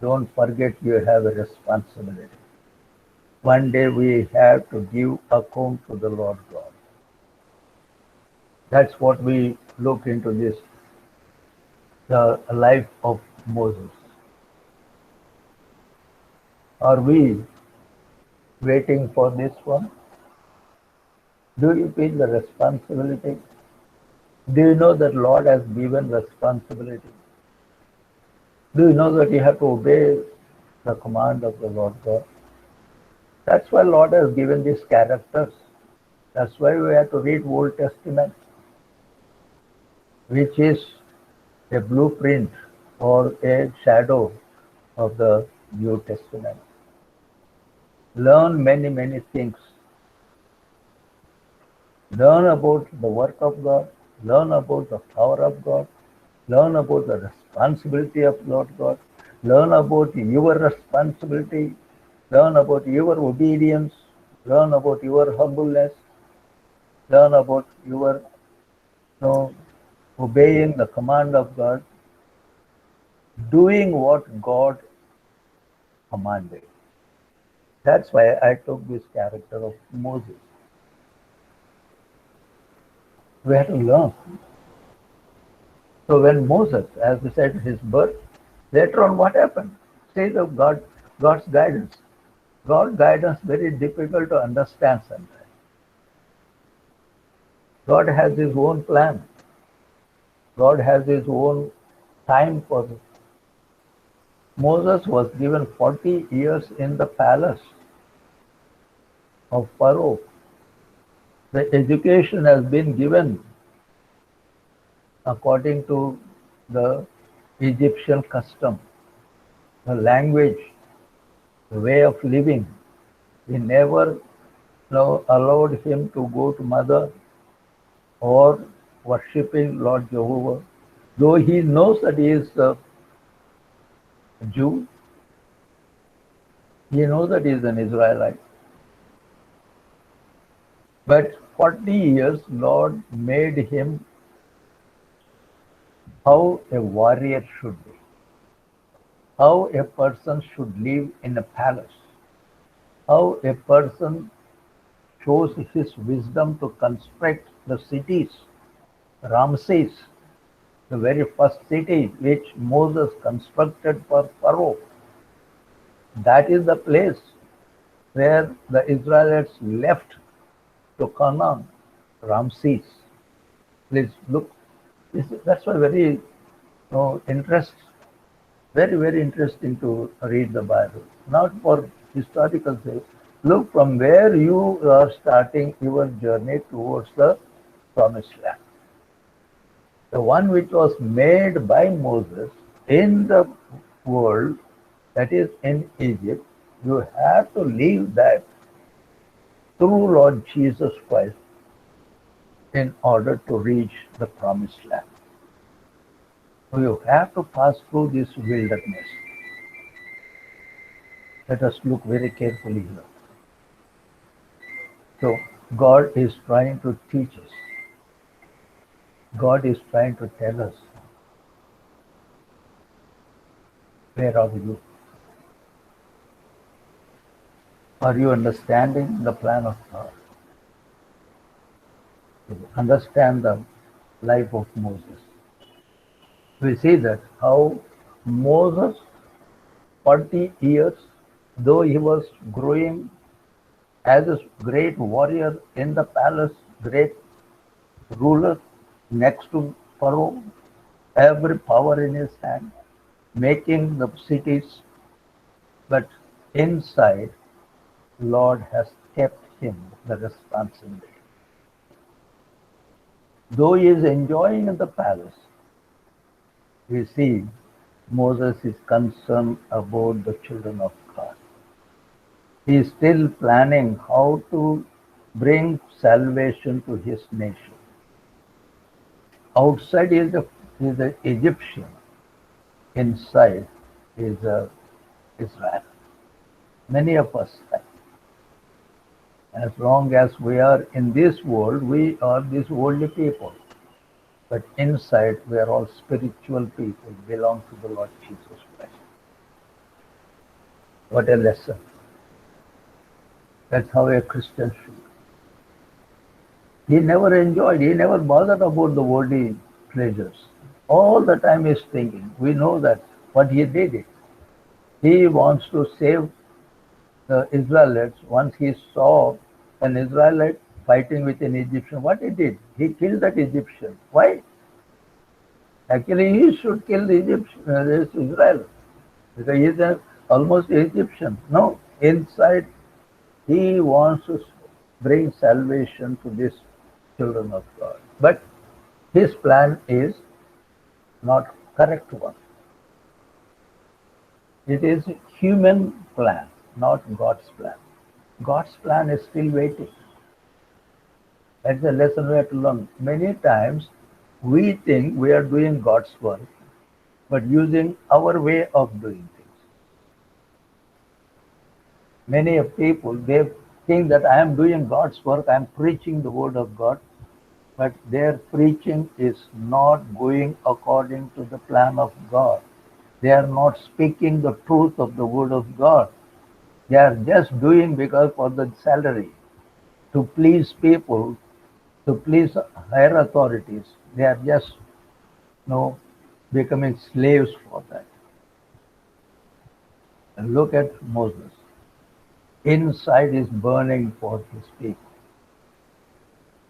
A: Don't forget you have a responsibility. One day we have to give account to the Lord God. That's what we look into this, the life of Moses. Are we waiting for this one? Do you feel the responsibility? Do you know that Lord has given responsibility? Do you know that you have to obey the command of the Lord God? That's why Lord has given these characters. That's why we have to read Old Testament, which is a blueprint or a shadow of the New Testament. Learn many, many things. Learn about the work of God. Learn about the power of God. Learn about the responsibility of Lord God. Learn about your responsibility. Learn about your obedience. Learn about your humbleness. Learn about your obeying the command of God, doing what God commanded. That's why I took this character of Moses. We have to learn. So when Moses, as we said, his birth, later on what happened? Stage of God's guidance. God's guidance very difficult to understand sometimes. God has his own plan. God has his own time for this. Moses was given 40 years in the palace of Pharaoh. The education has been given according to the Egyptian custom, the language, the way of living. He never allowed him to go to mother or worshipping Lord Jehovah. Though he knows that he is a Jew, he knows that he is an Israelite. But 40 years, Lord made him how a warrior should be, how a person should live in a palace, how a person shows his wisdom to construct the cities. Ramses, the very first city which Moses constructed for Pharaoh, that is the place where the Israelites left to Canaan, Ramses. Please look. That's why very very, very interesting to read the Bible. Not for historical sake. Look from where you are starting your journey towards the promised land. The one which was made by Moses in the world, that is in Egypt, you have to leave that through Lord Jesus Christ in order to reach the promised land. So you have to pass through this wilderness. Let us look very carefully here. So God is trying to teach us. God is trying to tell us, where are you? Are you understanding the plan of God? Understand the life of Moses. We see that how Moses, 40 years, though he was growing as a great warrior in the palace, great ruler next to Pharaoh, every power in his hand, making the cities, but inside, Lord has kept him the responsibility. Though he is enjoying in the palace, we see Moses is concerned about the children of God. He is still planning how to bring salvation to his nation. Outside is the Egyptian, inside is Israel. Many of us, as long as we are in this world, we are these worldly people. But inside, we are all spiritual people, belong to the Lord Jesus Christ. What a lesson. That's how a Christian should. He never enjoyed, he never bothered about the worldly pleasures. All the time he's thinking. We know that what he did. He wants to save the Israelites. Once he saw an Israelite fighting with an Egyptian, what he did? He killed that Egyptian. Why? Actually, he should kill the Egyptian, this Israel, because he is almost Egyptian. No, inside he wants to bring salvation to these children of God. But his plan is not correct one. It is human plan, not God's plan. God's plan is still waiting. That's a lesson we have to learn. Many times we think we are doing God's work, but using our way of doing things. Many people, they think that I am doing God's work, I am preaching the word of God, but their preaching is not going according to the plan of God. They are not speaking the truth of the word of God. They are just doing because for the salary, to please people, to please higher authorities. They are just becoming slaves for that. And look at Moses. Inside is burning for his people.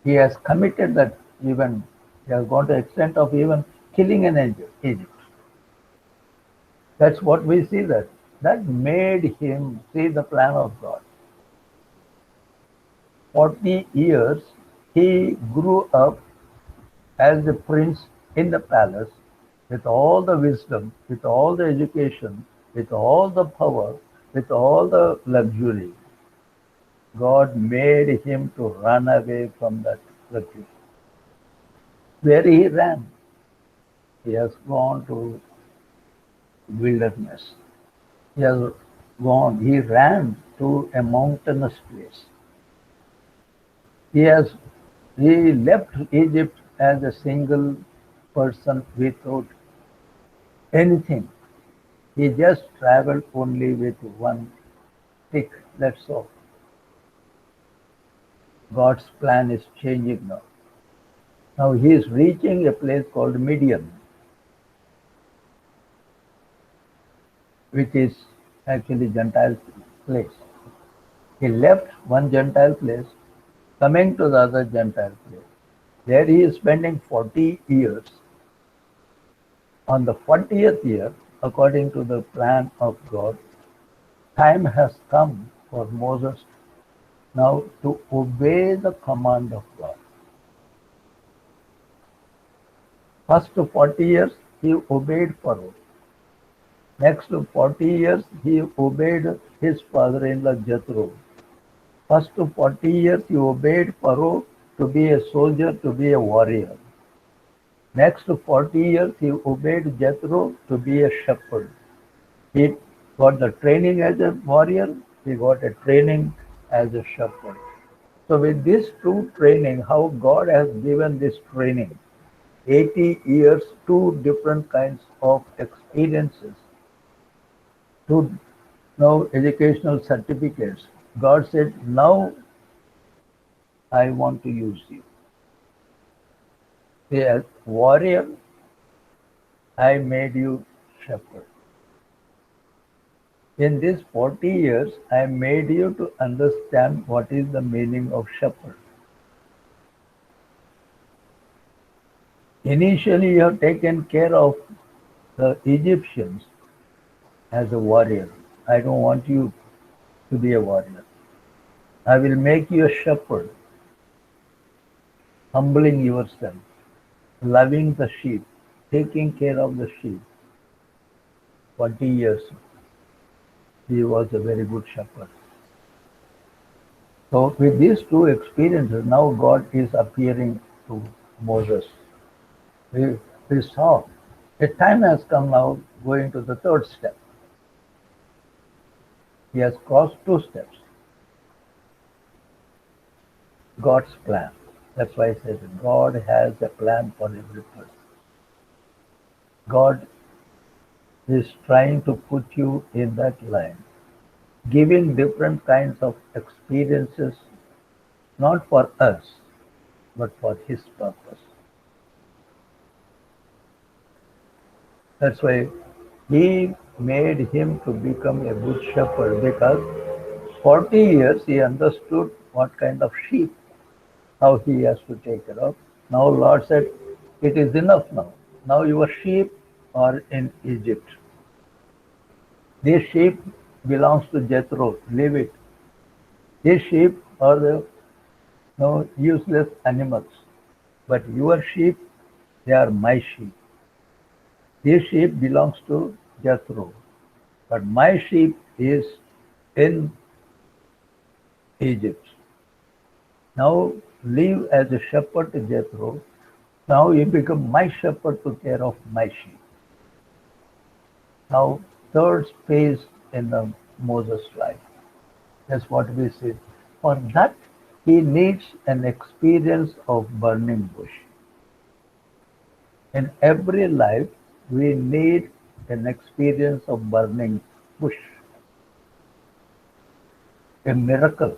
A: He has committed that even, he has gone to the extent of even killing an Egypt. That's what we see that. That made him see the plan of God. 40 years he grew up as a prince in the palace with all the wisdom, with all the education, with all the power, with all the luxury. God made him to run away from that luxury. Where he ran, he has gone to wilderness. He has gone, he ran to a mountainous place. He left Egypt as a single person without anything. He just traveled only with one stick, that's all. God's plan is changing now. Now he is reaching a place called Midian, which is actually Gentile place. He left one Gentile place, coming to the other Gentile place. There he is spending 40 years. On the 40th year, according to the plan of God, time has come for Moses now to obey the command of God. First 40 years, he obeyed Pharaoh. Next 40 years, he obeyed his father-in-law Jethro. First 40 years, he obeyed Pharaoh to be a soldier, to be a warrior. Next 40 years, he obeyed Jethro to be a shepherd. He got the training as a warrior, he got a training as a shepherd. So with this two training, how God has given this training, 80 years, two different kinds of experiences, two educational certificates. God said, now I want to use you. As warrior, I made you shepherd. In these 40 years, I made you to understand what is the meaning of shepherd. Initially, you have taken care of the Egyptians, as a warrior. I don't want you to be a warrior. I will make you a shepherd, humbling yourself, loving the sheep, taking care of the sheep. 40 years he was a very good shepherd. So with these two experiences, now God is appearing to Moses. We saw the time has come now going to the third step. He has crossed two steps. God's plan. That's why I said God has a plan for every person. God is trying to put you in that line, giving different kinds of experiences, not for us, but for His purpose. That's why He made him to become a good shepherd, because 40 years he understood what kind of sheep, how he has to take care of. Now Lord said, it is enough now. Now your sheep are in Egypt. These sheep belongs to Jethro. Leave it. These sheep are the useless animals. But your sheep, they are my sheep. These sheep belongs to Jethro. But my sheep is in Egypt. Now live as a shepherd to Jethro. Now you become my shepherd to care of my sheep. Now third phase in the Moses life. That's what we see. For that he needs an experience of burning bush. In every life we need an experience of burning bush. A miracle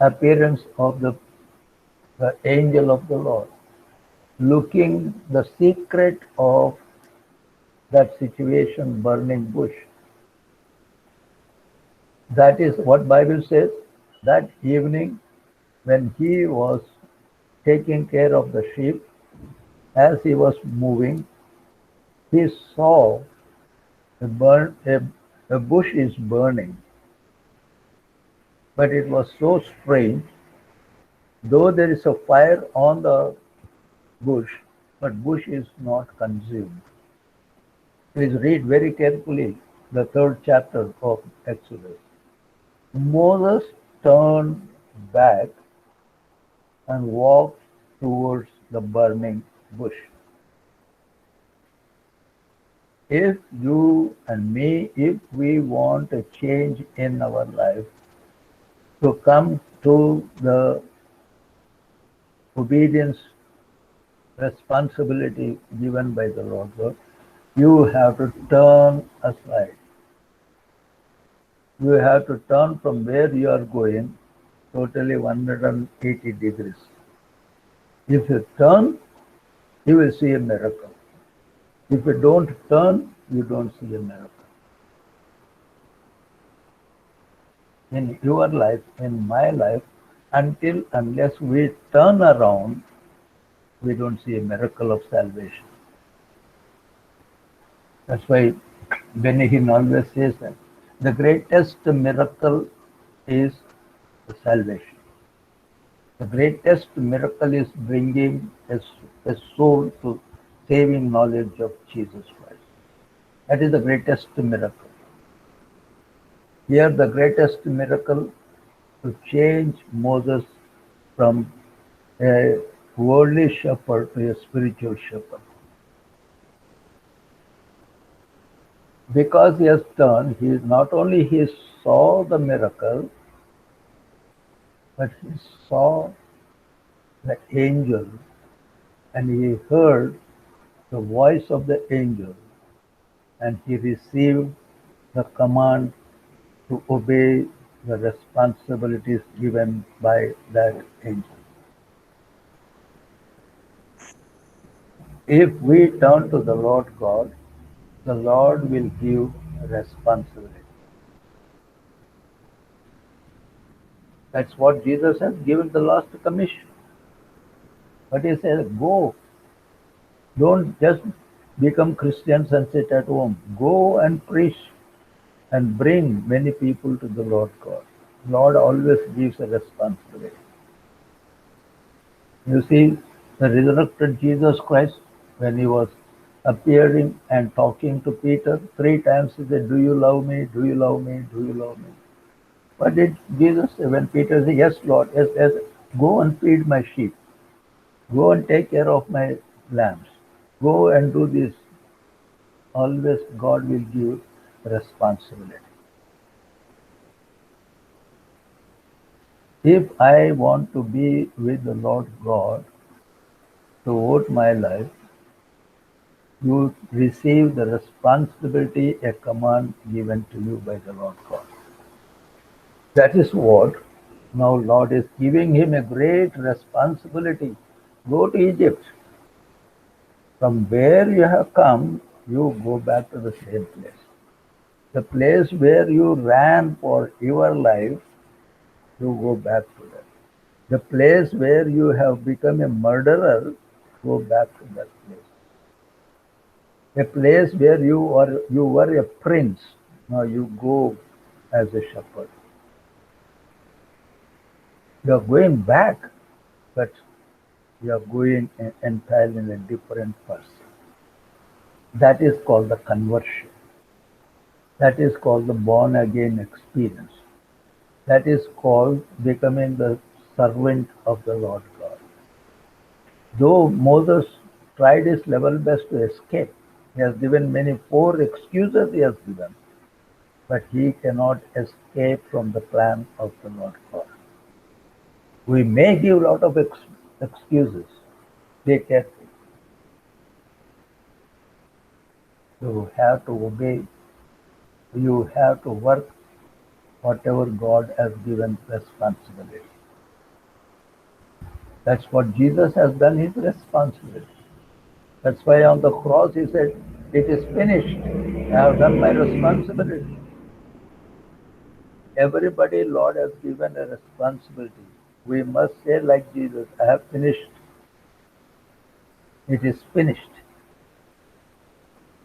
A: appearance of the angel of the Lord, looking the secret of that situation, burning bush. That is what Bible says. That evening, when he was taking care of the sheep, as he was moving, he saw a bush is burning. But it was so strange, though there is a fire on the bush, but bush is not consumed. Please read very carefully the third chapter of Exodus. Moses turned back and walked towards the burning bush. If you and me, if we want a change in our life, to come to the obedience responsibility given by the Lord God, you have to turn aside. You have to turn from where you are going totally 180 degrees. If you turn, you will see a miracle. If you don't turn, you don't see a miracle. In your life, in my life, unless we turn around, we don't see a miracle of salvation. That's why Benny Hinn always says that the greatest miracle is the salvation. The greatest miracle is bringing a soul to saving knowledge of Jesus Christ. That is the greatest miracle. Here, the greatest miracle to change Moses from a worldly shepherd to a spiritual shepherd. Because he has turned, he not only he saw the miracle, but he saw the angel and he heard the voice of the angel and he received the command to obey the responsibilities given by that angel. If we turn to the Lord God, the Lord will give responsibility. That's what Jesus has given the last commission. But he says, go. Don't just become Christians and sit at home. Go and preach and bring many people to the Lord God. Lord always gives a responsibility. You see, the resurrected Jesus Christ, when he was appearing and talking to Peter, three times he said, "Do you love me? Do you love me? Do you love me?" What did Jesus say when Peter said, "Yes, Lord, yes, yes, go and feed my sheep. Go and take care of my lambs. Go and do this." Always God will give responsibility. If I want to be with the Lord God throughout my life, you receive the responsibility, a command given to you by the Lord God. That is what now Lord is giving him a great responsibility. Go to Egypt. From where you have come, you go back to the same place. The place where you ran for your life, you go back to that. The place where you have become a murderer, go back to that place. A place where you were a prince, now you go as a shepherd. You are going back, but you are going entirely in a different person. That is called the conversion. That is called the born again experience. That is called becoming the servant of the Lord God. Though Moses tried his level best to escape, he has given many four excuses he has given, but he cannot escape from the plan of the Lord God. We may give a lot of excuses. Be careful. You have to obey. You have to work whatever God has given responsibility. That's what Jesus has done, his responsibility. That's why on the cross he said, "It is finished. I have done my responsibility." Everybody Lord has given a responsibility. We must say like Jesus, "I have finished. It is finished.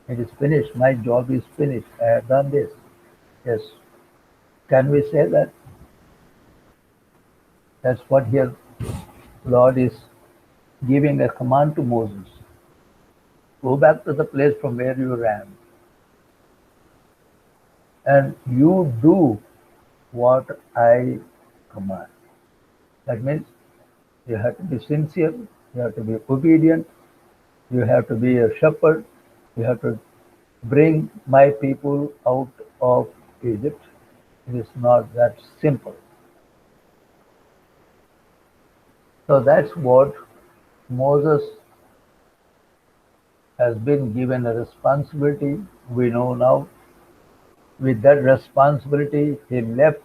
A: It is finished. My job is finished. I have done this." Yes. Can we say that? That's what here Lord is giving a command to Moses. Go back to the place from where you ran. And you do what I command. That means you have to be sincere, you have to be obedient, you have to be a shepherd, you have to bring my people out of Egypt. It is not that simple. So that's what Moses has been given a responsibility. We know now with that responsibility, he left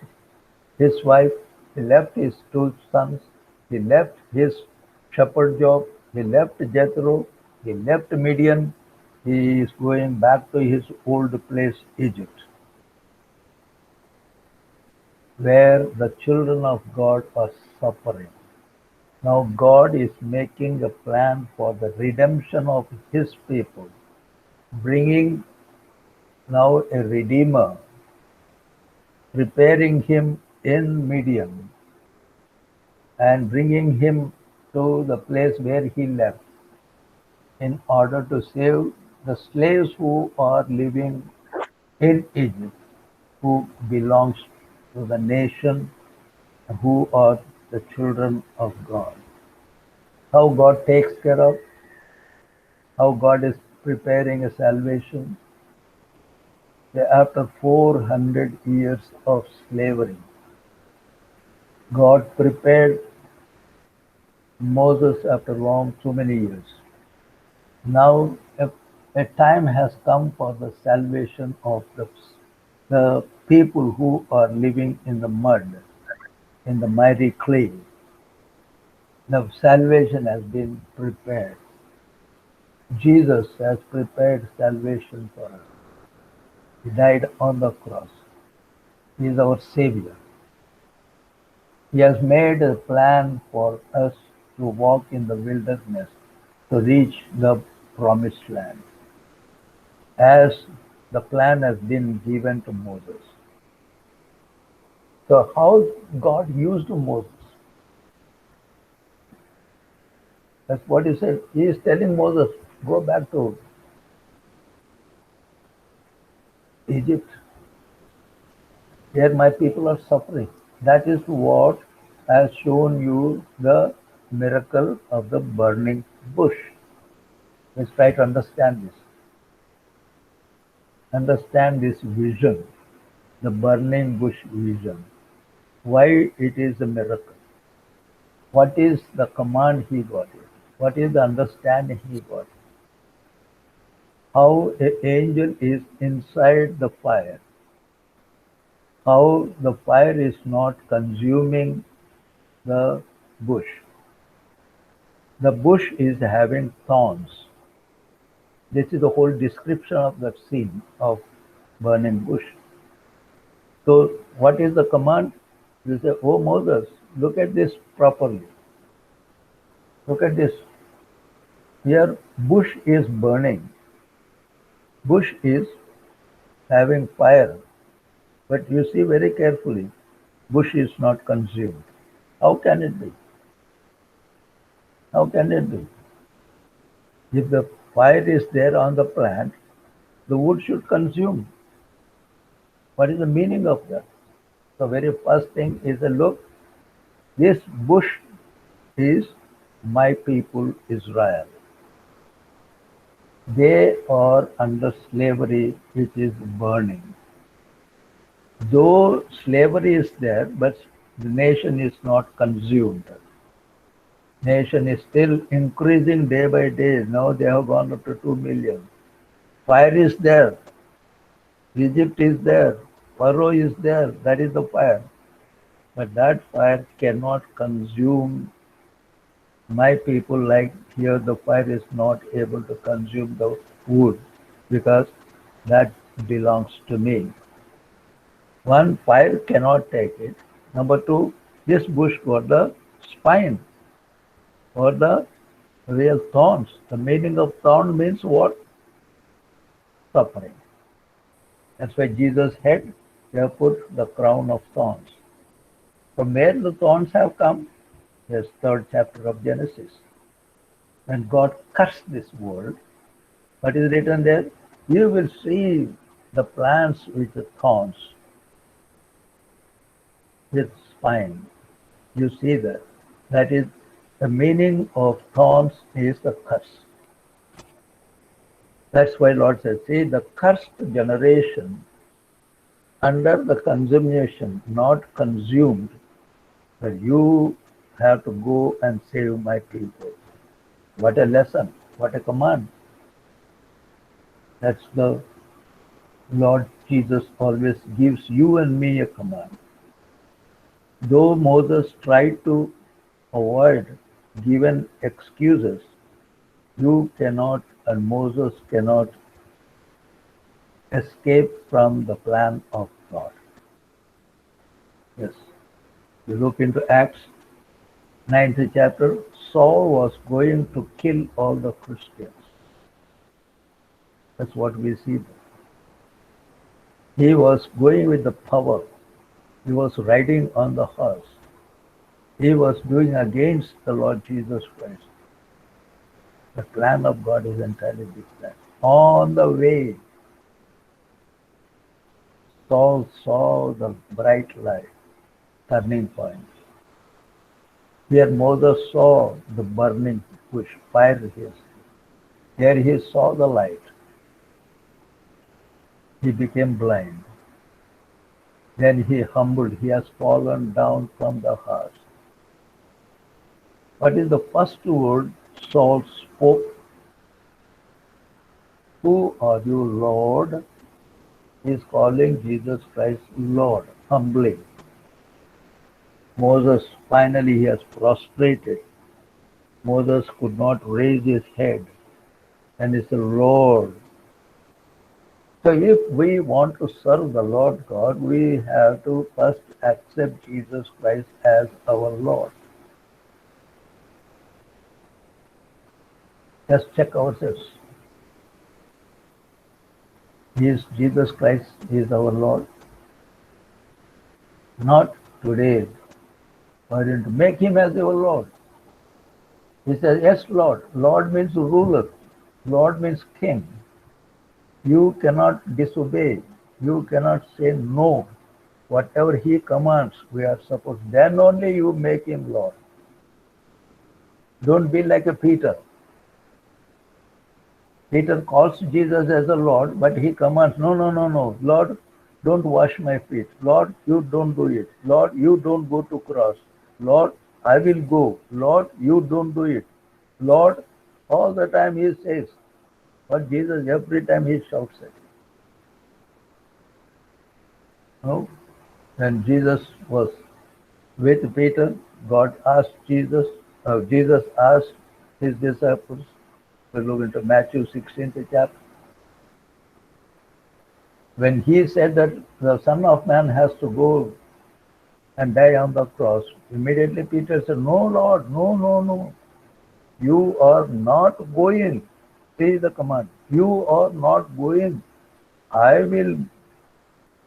A: his wife, he left his two sons, he left his shepherd job, he left Jethro, he left Midian, he is going back to his old place, Egypt, where the children of God are suffering. Now God is making a plan for the redemption of his people, bringing now a redeemer, preparing him in Midian and bringing him to the place where he left in order to save the slaves who are living in Egypt, who belongs to the nation, who are the children of God. How God takes care of, how God is preparing a salvation. After 400 years of slavery, God prepared Moses after so many years. Now a time has come for the salvation of the people who are living in the mud, in the miry clay. The salvation has been prepared. Jesus has prepared salvation for us. He died on the cross. He is our Savior. He has made a plan for us to walk in the wilderness to reach the promised land. as the plan has been given to Moses. So how God used Moses? That's what he said. He is telling Moses, go back to Egypt. Here my people are suffering. That is what has shown you the miracle of the burning bush. Let's try to understand this. Understand this vision, the burning bush vision. Why it is a miracle. What is the command he got it? What is the understanding he got? How an angel is inside the fire. How the fire is not consuming the bush. The bush is having thorns. This is the whole description of that scene of burning bush. So what is the command? You say, oh Moses, look at this properly. Look at this. Here bush is burning. Bush is having fire. But you see very carefully, bush is not consumed. How can it be? How can it be? If the fire is there on the plant, the wood should consume. What is the meaning of that? The very first thing is a look, this bush is my people Israel. They are under slavery which is burning. Though slavery is there, but the nation is not consumed. Nation is still increasing day by day. Now they have gone up to 2 million. Fire is there. Egypt is there. Pharaoh is there. That is the fire. But that fire cannot consume my people, like here the fire is not able to consume the wood because that belongs to me. One, fire cannot take it. Number two, this bush got the spine or the real thorns. The meaning of thorn means what? Suffering. That's why Jesus' head, they have put the crown of thorns. From where the thorns have come? Yes, third chapter of Genesis. When God cursed this world, what is written there? You will see the plants with the thorns, with spine. You see that. That is the meaning of thorns is the curse. That's why Lord says, see, the cursed generation under the consummation, not consumed, that you have to go and save my people. What a lesson, what a command. That's the Lord Jesus always gives you and me a command. Though Moses tried to avoid given excuses, you cannot and Moses cannot escape from the plan of God. Yes. You look into Acts 9th chapter, Saul was going to kill all the Christians. That's what we see there. He was going with the power. He was riding on the horse. He was doing against the Lord Jesus Christ. The plan of God is entirely different. On the way, Saul saw the bright light, turning point. Here Moses saw the burning bush, fire here. Here he saw the light. He became blind. Then he humbled. He has fallen down from the horse. What is the first word Saul spoke? Who are you, Lord? He is calling Jesus Christ Lord, humbly. Moses, finally he has prostrated. Moses could not raise his head. And he said, Lord. So if we want to serve the Lord God, we have to first accept Jesus Christ as our Lord. Just check ourselves. is Jesus Christ is our Lord. Not today. Why didn't make him as our Lord? He says, yes, Lord. Lord means ruler. Lord means king. You cannot disobey. You cannot say no. Whatever he commands, we are supposed. Then only you make him Lord. Don't be like a Peter. Peter calls Jesus as a Lord, but he commands, no, no, no, no. Lord, don't wash my feet. Lord, you don't do it. Lord, you don't go to cross. Lord, I will go. Lord, you don't do it. Lord, all the time he says, but Jesus every time he shouts at him. No? When Jesus was with Peter, God asked Jesus asked his disciples, we look into Matthew 16th chapter, when he said that the Son of Man has to go and die on the cross, immediately Peter said, no, Lord, no, no, no. You are not going. See the command. You are not going. I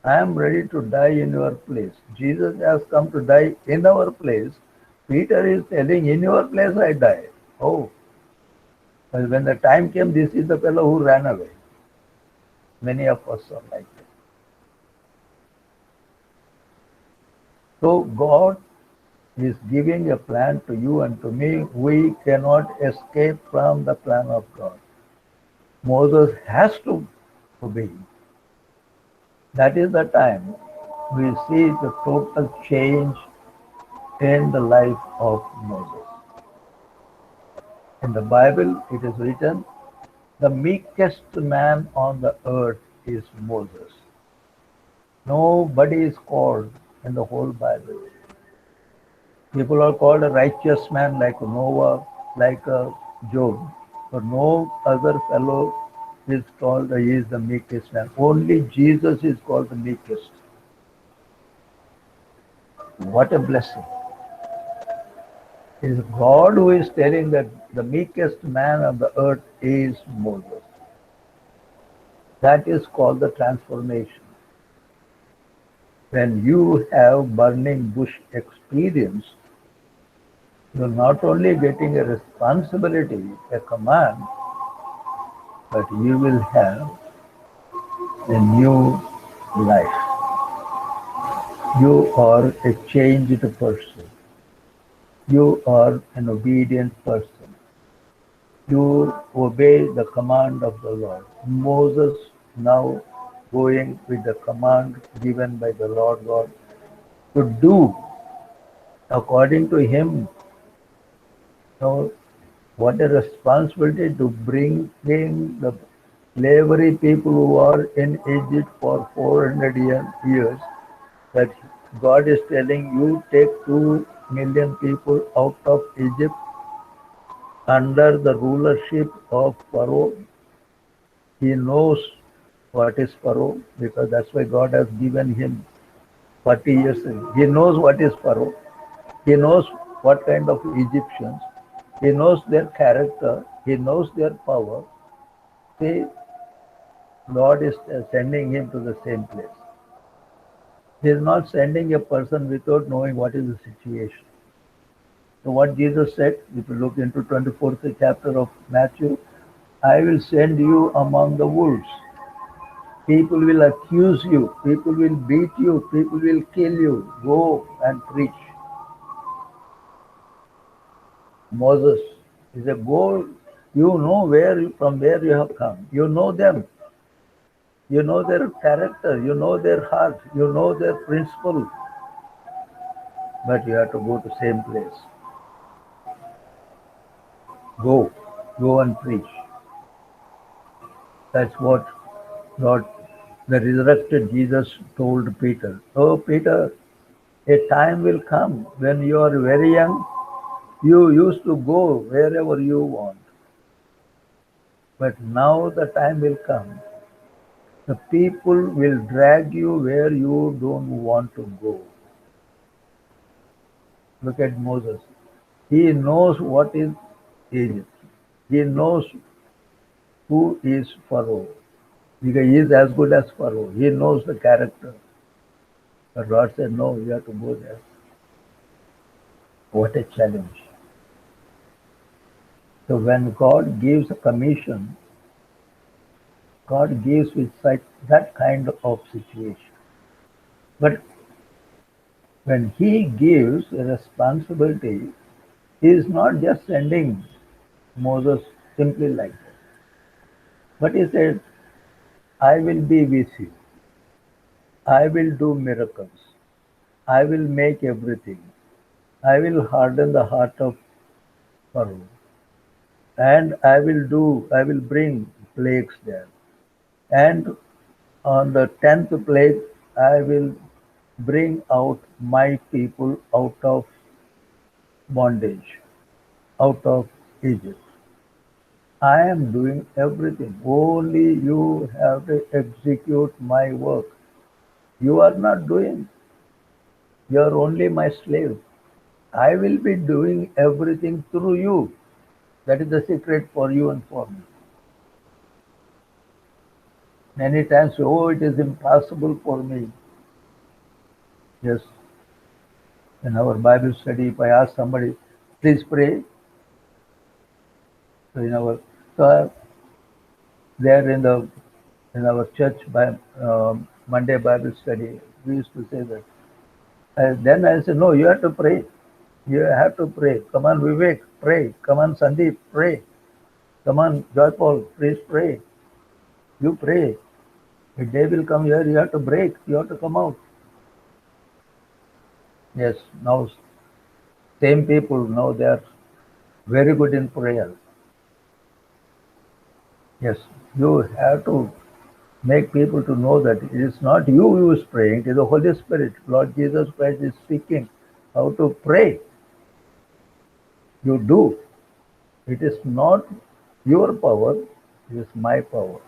A: am ready to die in your place. Jesus has come to die in our place. Peter is telling, in your place I die. Oh, well, when the time came, this is the fellow who ran away. Many of us are like that. So God is giving a plan to you and to me. We cannot escape from the plan of God. Moses has to obey. That is the time we see the total change in the life of Moses. In the Bible, it is written, the meekest man on the earth is Moses. Nobody is called in the whole Bible. People are called a righteous man like Noah, like Job. But no other fellow is called, he is the meekest man. Only Jesus is called the meekest. What a blessing. It is God who is telling that the meekest man on the earth is Moses. That is called the transformation. When you have burning bush experience, you're not only getting a responsibility, a command, but you will have a new life. You are a changed person. You are an obedient person. You obey the command of the Lord. Moses now going with the command given by the Lord God to do according to him. So what a responsibility to bring in the slavery people who are in Egypt for 400 years, that God is telling you take 2 million people out of Egypt under the rulership of Pharaoh. He knows what is Pharaoh because that's why God has given him 40 years. He knows what is Pharaoh. He knows what kind of Egyptians. He knows their character. He knows their power. See, Lord is sending him to the same place. He is not sending a person without knowing what is the situation. So what Jesus said, if you look into 24th chapter of Matthew, I will send you among the wolves. People will accuse you. People will beat you. People will kill you. Go and preach. Moses is a goal. You know from where you have come. You know them. You know their character. You know their heart. You know their principle. But you have to go to the same place. Go and preach. That's what God, the resurrected Jesus told Peter. Oh, Peter, a time will come when you are very young. You used to go wherever you want. But now the time will come. The people will drag you where you don't want to go. Look at Moses. He knows what is Egypt. He knows who is Pharaoh. Because he is as good as Pharaoh. He knows the character. But God said, no, you have to go there. What a challenge. So when God gives a commission, God gives with such that kind of situation. But when He gives a responsibility, He is not just sending Moses simply like that. But He said, I will be with you. I will do miracles. I will make everything. I will harden the heart of Pharaoh. And I will bring plagues there. And on the 10th plague, I will bring out my people out of bondage, out of Egypt. I am doing everything. Only you have to execute my work. You are not doing. You are only my slave. I will be doing everything through you. That is the secret for you and for me. Many times, oh, it is impossible for me. Yes, in our Bible study, if I ask somebody, please pray, so in our so there in our church by Monday Bible study, we used to say that. Then I said, no, you have to pray. You have to pray. Come on, Vivek, pray. Come on, Sandeep, pray. Come on, Joypal, please pray. You pray. A day will come here, you have to break. You have to come out. Yes, now same people, now they are very good in prayer. Yes, you have to make people to know that it is not you who is praying, it is the Holy Spirit. Lord Jesus Christ is speaking how to pray. You do. It is not your power, it is my power.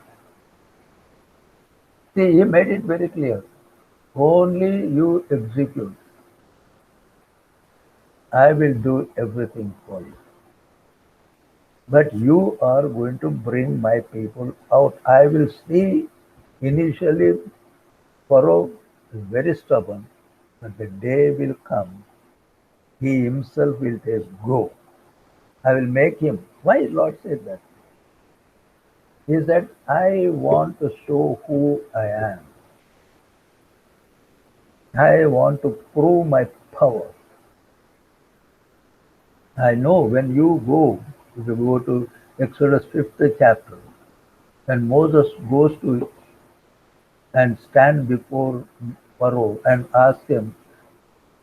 A: See, he made it very clear. Only you execute. I will do everything for you. But you are going to bring my people out. I will see initially Pharaoh is very stubborn, but the day will come. He himself will say, go. I will make him. Why Lord said that? He said, I want to show who I am. I want to prove my power. I know when you go, if you go to Exodus 5th chapter, when Moses goes to and stand before Pharaoh and ask him,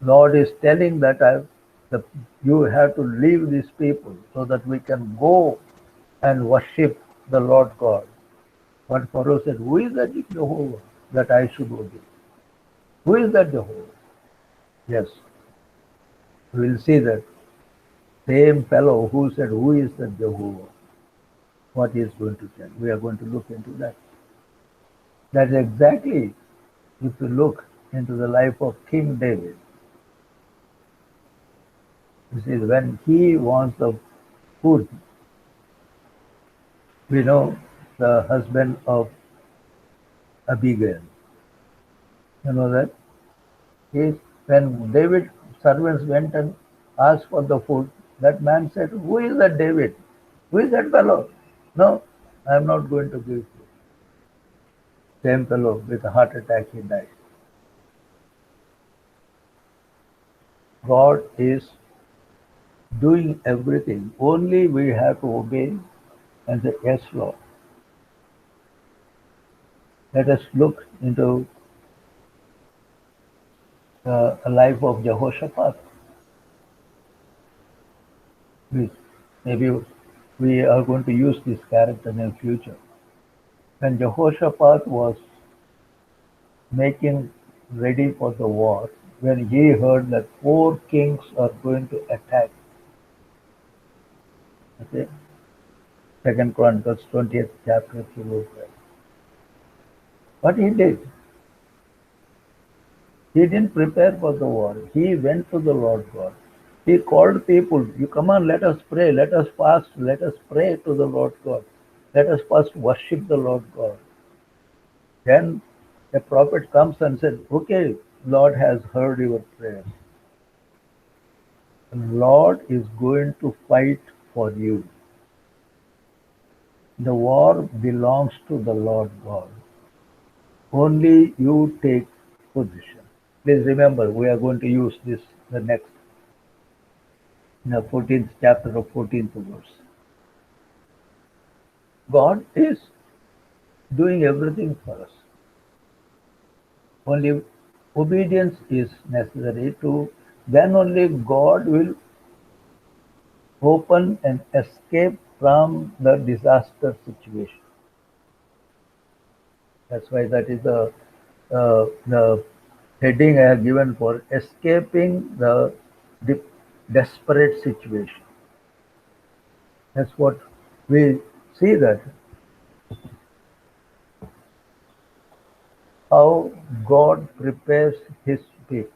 A: Lord is telling that you have to leave these people so that we can go and worship the Lord God. But Pharaoh said, who is that Jehovah that I should obey? Who is that Jehovah? Yes, we will see that same fellow who said, who is that Jehovah? What he is going to tell. We are going to look into that. That is exactly, if you look into the life of King David, you see, when he wants the food, we know the husband of Abigail. You know that? He, when David's servants went and asked for the food, that man said, who is that David? Who is that fellow? No, I am not going to give you. Same fellow with a heart attack, he died. God is doing everything. Only we have to obey and say, yes, Lord. Let us look into the life of Jehoshaphat. Maybe we are going to use this character in the future. When Jehoshaphat was making ready for the war, when he heard that 4 kings are going to attack, okay, Second Chronicles 20th chapter, if you look at. What he did, he didn't prepare for the war. He went to the Lord God. He called people, you come on, let us pray, let us fast, let us pray to the Lord God. Let us first worship the Lord God. Then the prophet comes and said, okay, Lord has heard your prayer. The Lord is going to fight for you. The war belongs to the Lord God. Only you take position. Please remember, we are going to use this the next, in the 14th chapter of 14th verse. God is doing everything for us. Only obedience is necessary to, then only God will open an escape from the disaster situation. That's why that is the heading I have given for escaping the desperate situation. That's what we see, that how God prepares his people,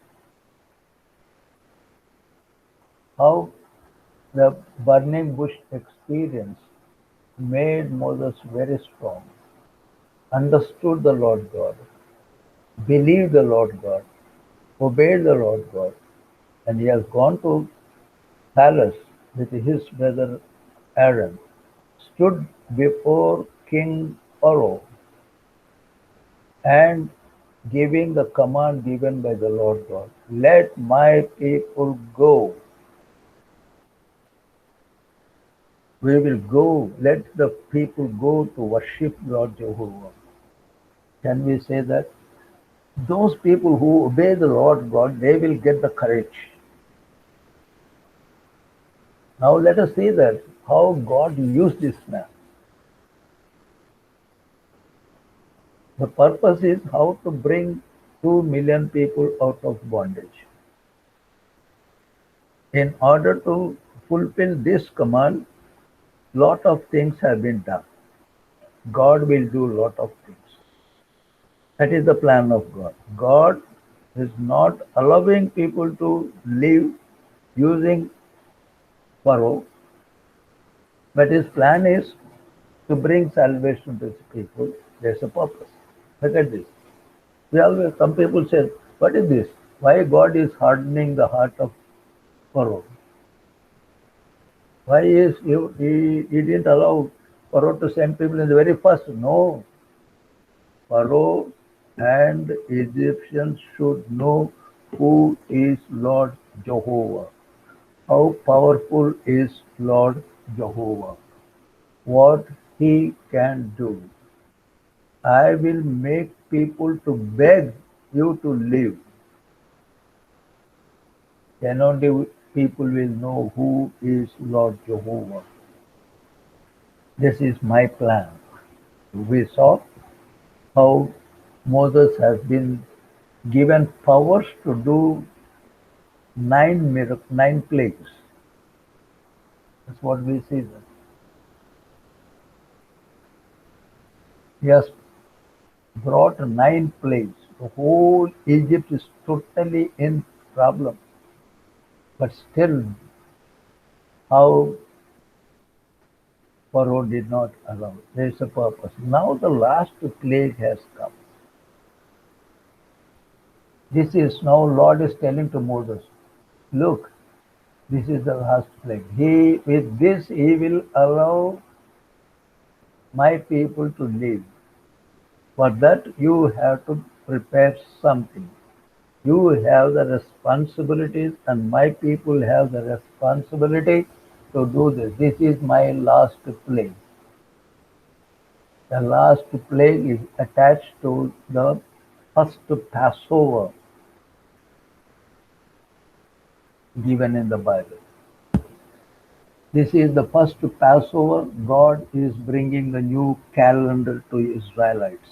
A: how the burning bush experience made Moses very strong, understood the Lord God, believed the Lord God, obeyed the Lord God, and he has gone to palace with his brother Aaron, stood before King Pharaoh, and giving the command given by the Lord God, let my people go. We will go. Let the people go to worship Lord Jehovah. Can we say that? Those people who obey the Lord God, they will get the courage. Now let us see that how God used this man. The purpose is how to bring 2 million people out of bondage. In order to fulfill this command, lot of things have been done. God will do lot of things. That is the plan of God. God is not allowing people to live using Pharaoh, but his plan is to bring salvation to his people. There's a purpose. Look at this. We always, some people say, what is this? Why God is hardening the heart of Pharaoh? Why is he didn't allow Pharaoh to send people in the very first? No. Pharaoh and Egyptians should know who is Lord Jehovah. How powerful is Lord Jehovah? What he can do. I will make people to beg you to live. Then only people will know who is Lord Jehovah. This is my plan. We saw how Moses has been given powers to do nine plagues. That's what we see there. He has brought 9 plagues. The whole Egypt is totally in problem. But still, how Pharaoh did not allow. There is a purpose. Now the last plague has come. This is now Lord is telling to Moses, look, this is the last plague. With this he will allow my people to live. For that you have to prepare something. You have the responsibilities and my people have the responsibility to do this. This is my last plague. The last plague is attached to the first Passover given in the Bible. This is the first Passover. God is bringing the new calendar to Israelites.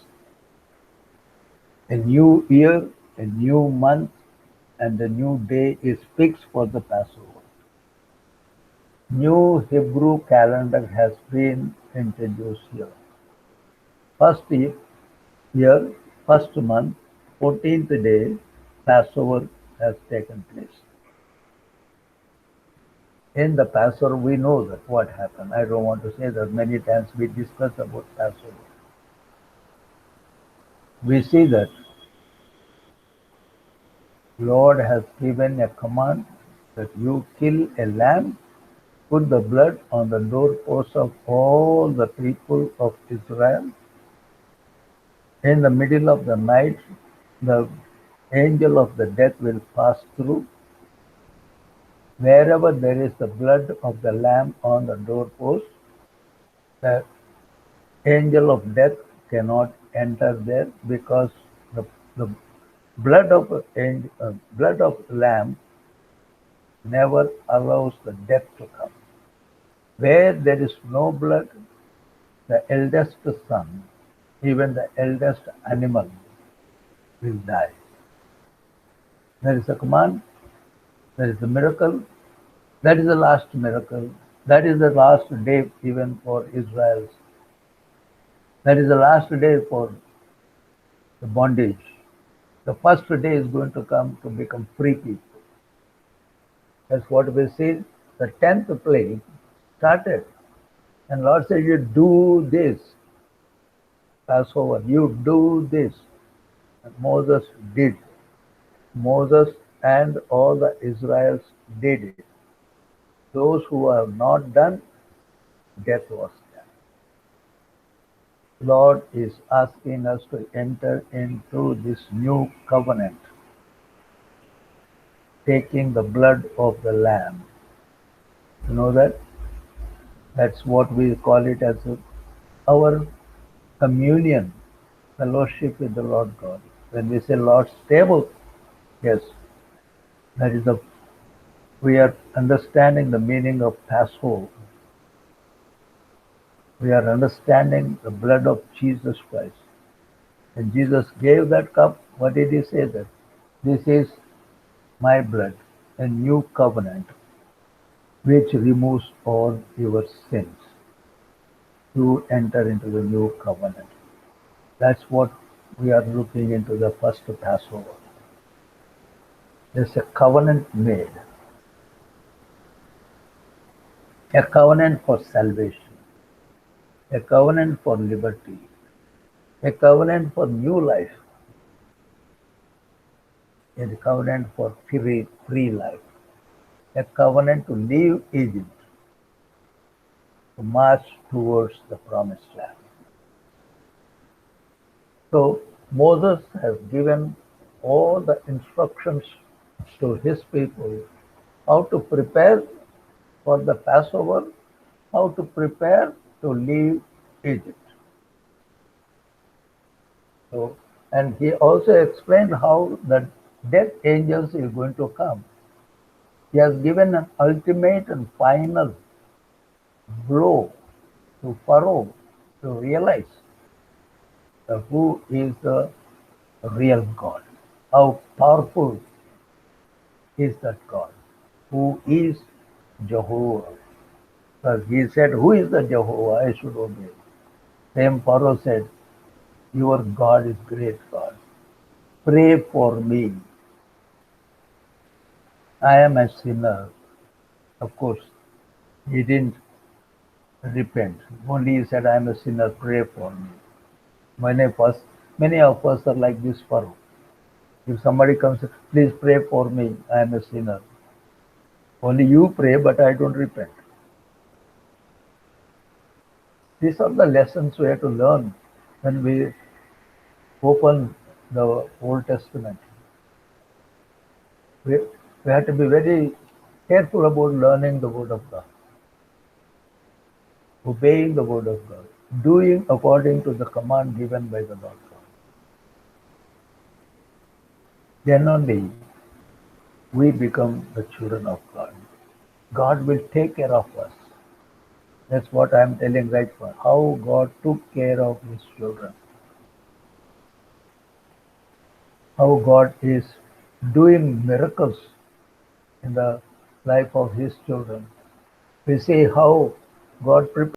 A: A new year, a new month, and a new day is fixed for the Passover. New Hebrew calendar has been introduced here. First year, first month, 14th day, Passover has taken place. In the Passover, we know that what happened. I don't want to say that many times we discuss about Passover. we see that Lord has given a command that you kill a lamb, put the blood on the doorposts of all the people of Israel. In the middle of the night, the angel of the death will pass through. Wherever there is the blood of the lamb on the doorpost, the angel of death cannot enter there because the blood of lamb never allows the death to come. Where there is no blood, the eldest son, even the eldest animal, will die. There is a command, there is a miracle, that is the last miracle, that is the last day even for Israel. That is the last day for the bondage. The first day is going to come to become free people. That's what we see. The 10th plague started. And Lord said, you do this. Passover, you do this. And Moses did. Moses and all the Israelites did it. Those who have not done, death was done. Lord is asking us to enter into this new covenant, taking the blood of the Lamb. You know that? That's what we call it as our communion, fellowship with the Lord God. When we say Lord's table, yes, that is we are understanding the meaning of Passover. We are understanding the blood of Jesus Christ. When Jesus gave that cup, what did he say that? This is my blood, a new covenant, which removes all your sins. To enter into the new covenant. That's what we are looking into the first Passover. There's a covenant made, a covenant for salvation, a covenant for liberty, a covenant for new life, a covenant for free life, a covenant to leave Egypt, to march towards the promised land. So Moses has given all the instructions to his people how to prepare for the Passover, how to prepare to leave Egypt. So, and he also explained how the death angels is going to come. He has given an ultimate and final blow to Pharaoh to realize who is the real God, how powerful is that God, who is Jehovah. Because he said, who is the Jehovah I should obey? Same Pharaoh said, your God is great God. Pray for me. I am a sinner. Of course, he didn't repent. Only he said, I am a sinner, pray for me. Many of us are like this Pharaoh. If somebody comes, please pray for me, I am a sinner. Only you pray, but I don't repent. These are the lessons we have to learn when we open the Old Testament. We have to be very careful about learning the Word of God, obeying the Word of God, doing according to the command given by the Lord God. Then only we become the children of God. God will take care of us. That's what I'm telling right now. How God took care of his children. How God is doing miracles in the life of his children. We see how God prepared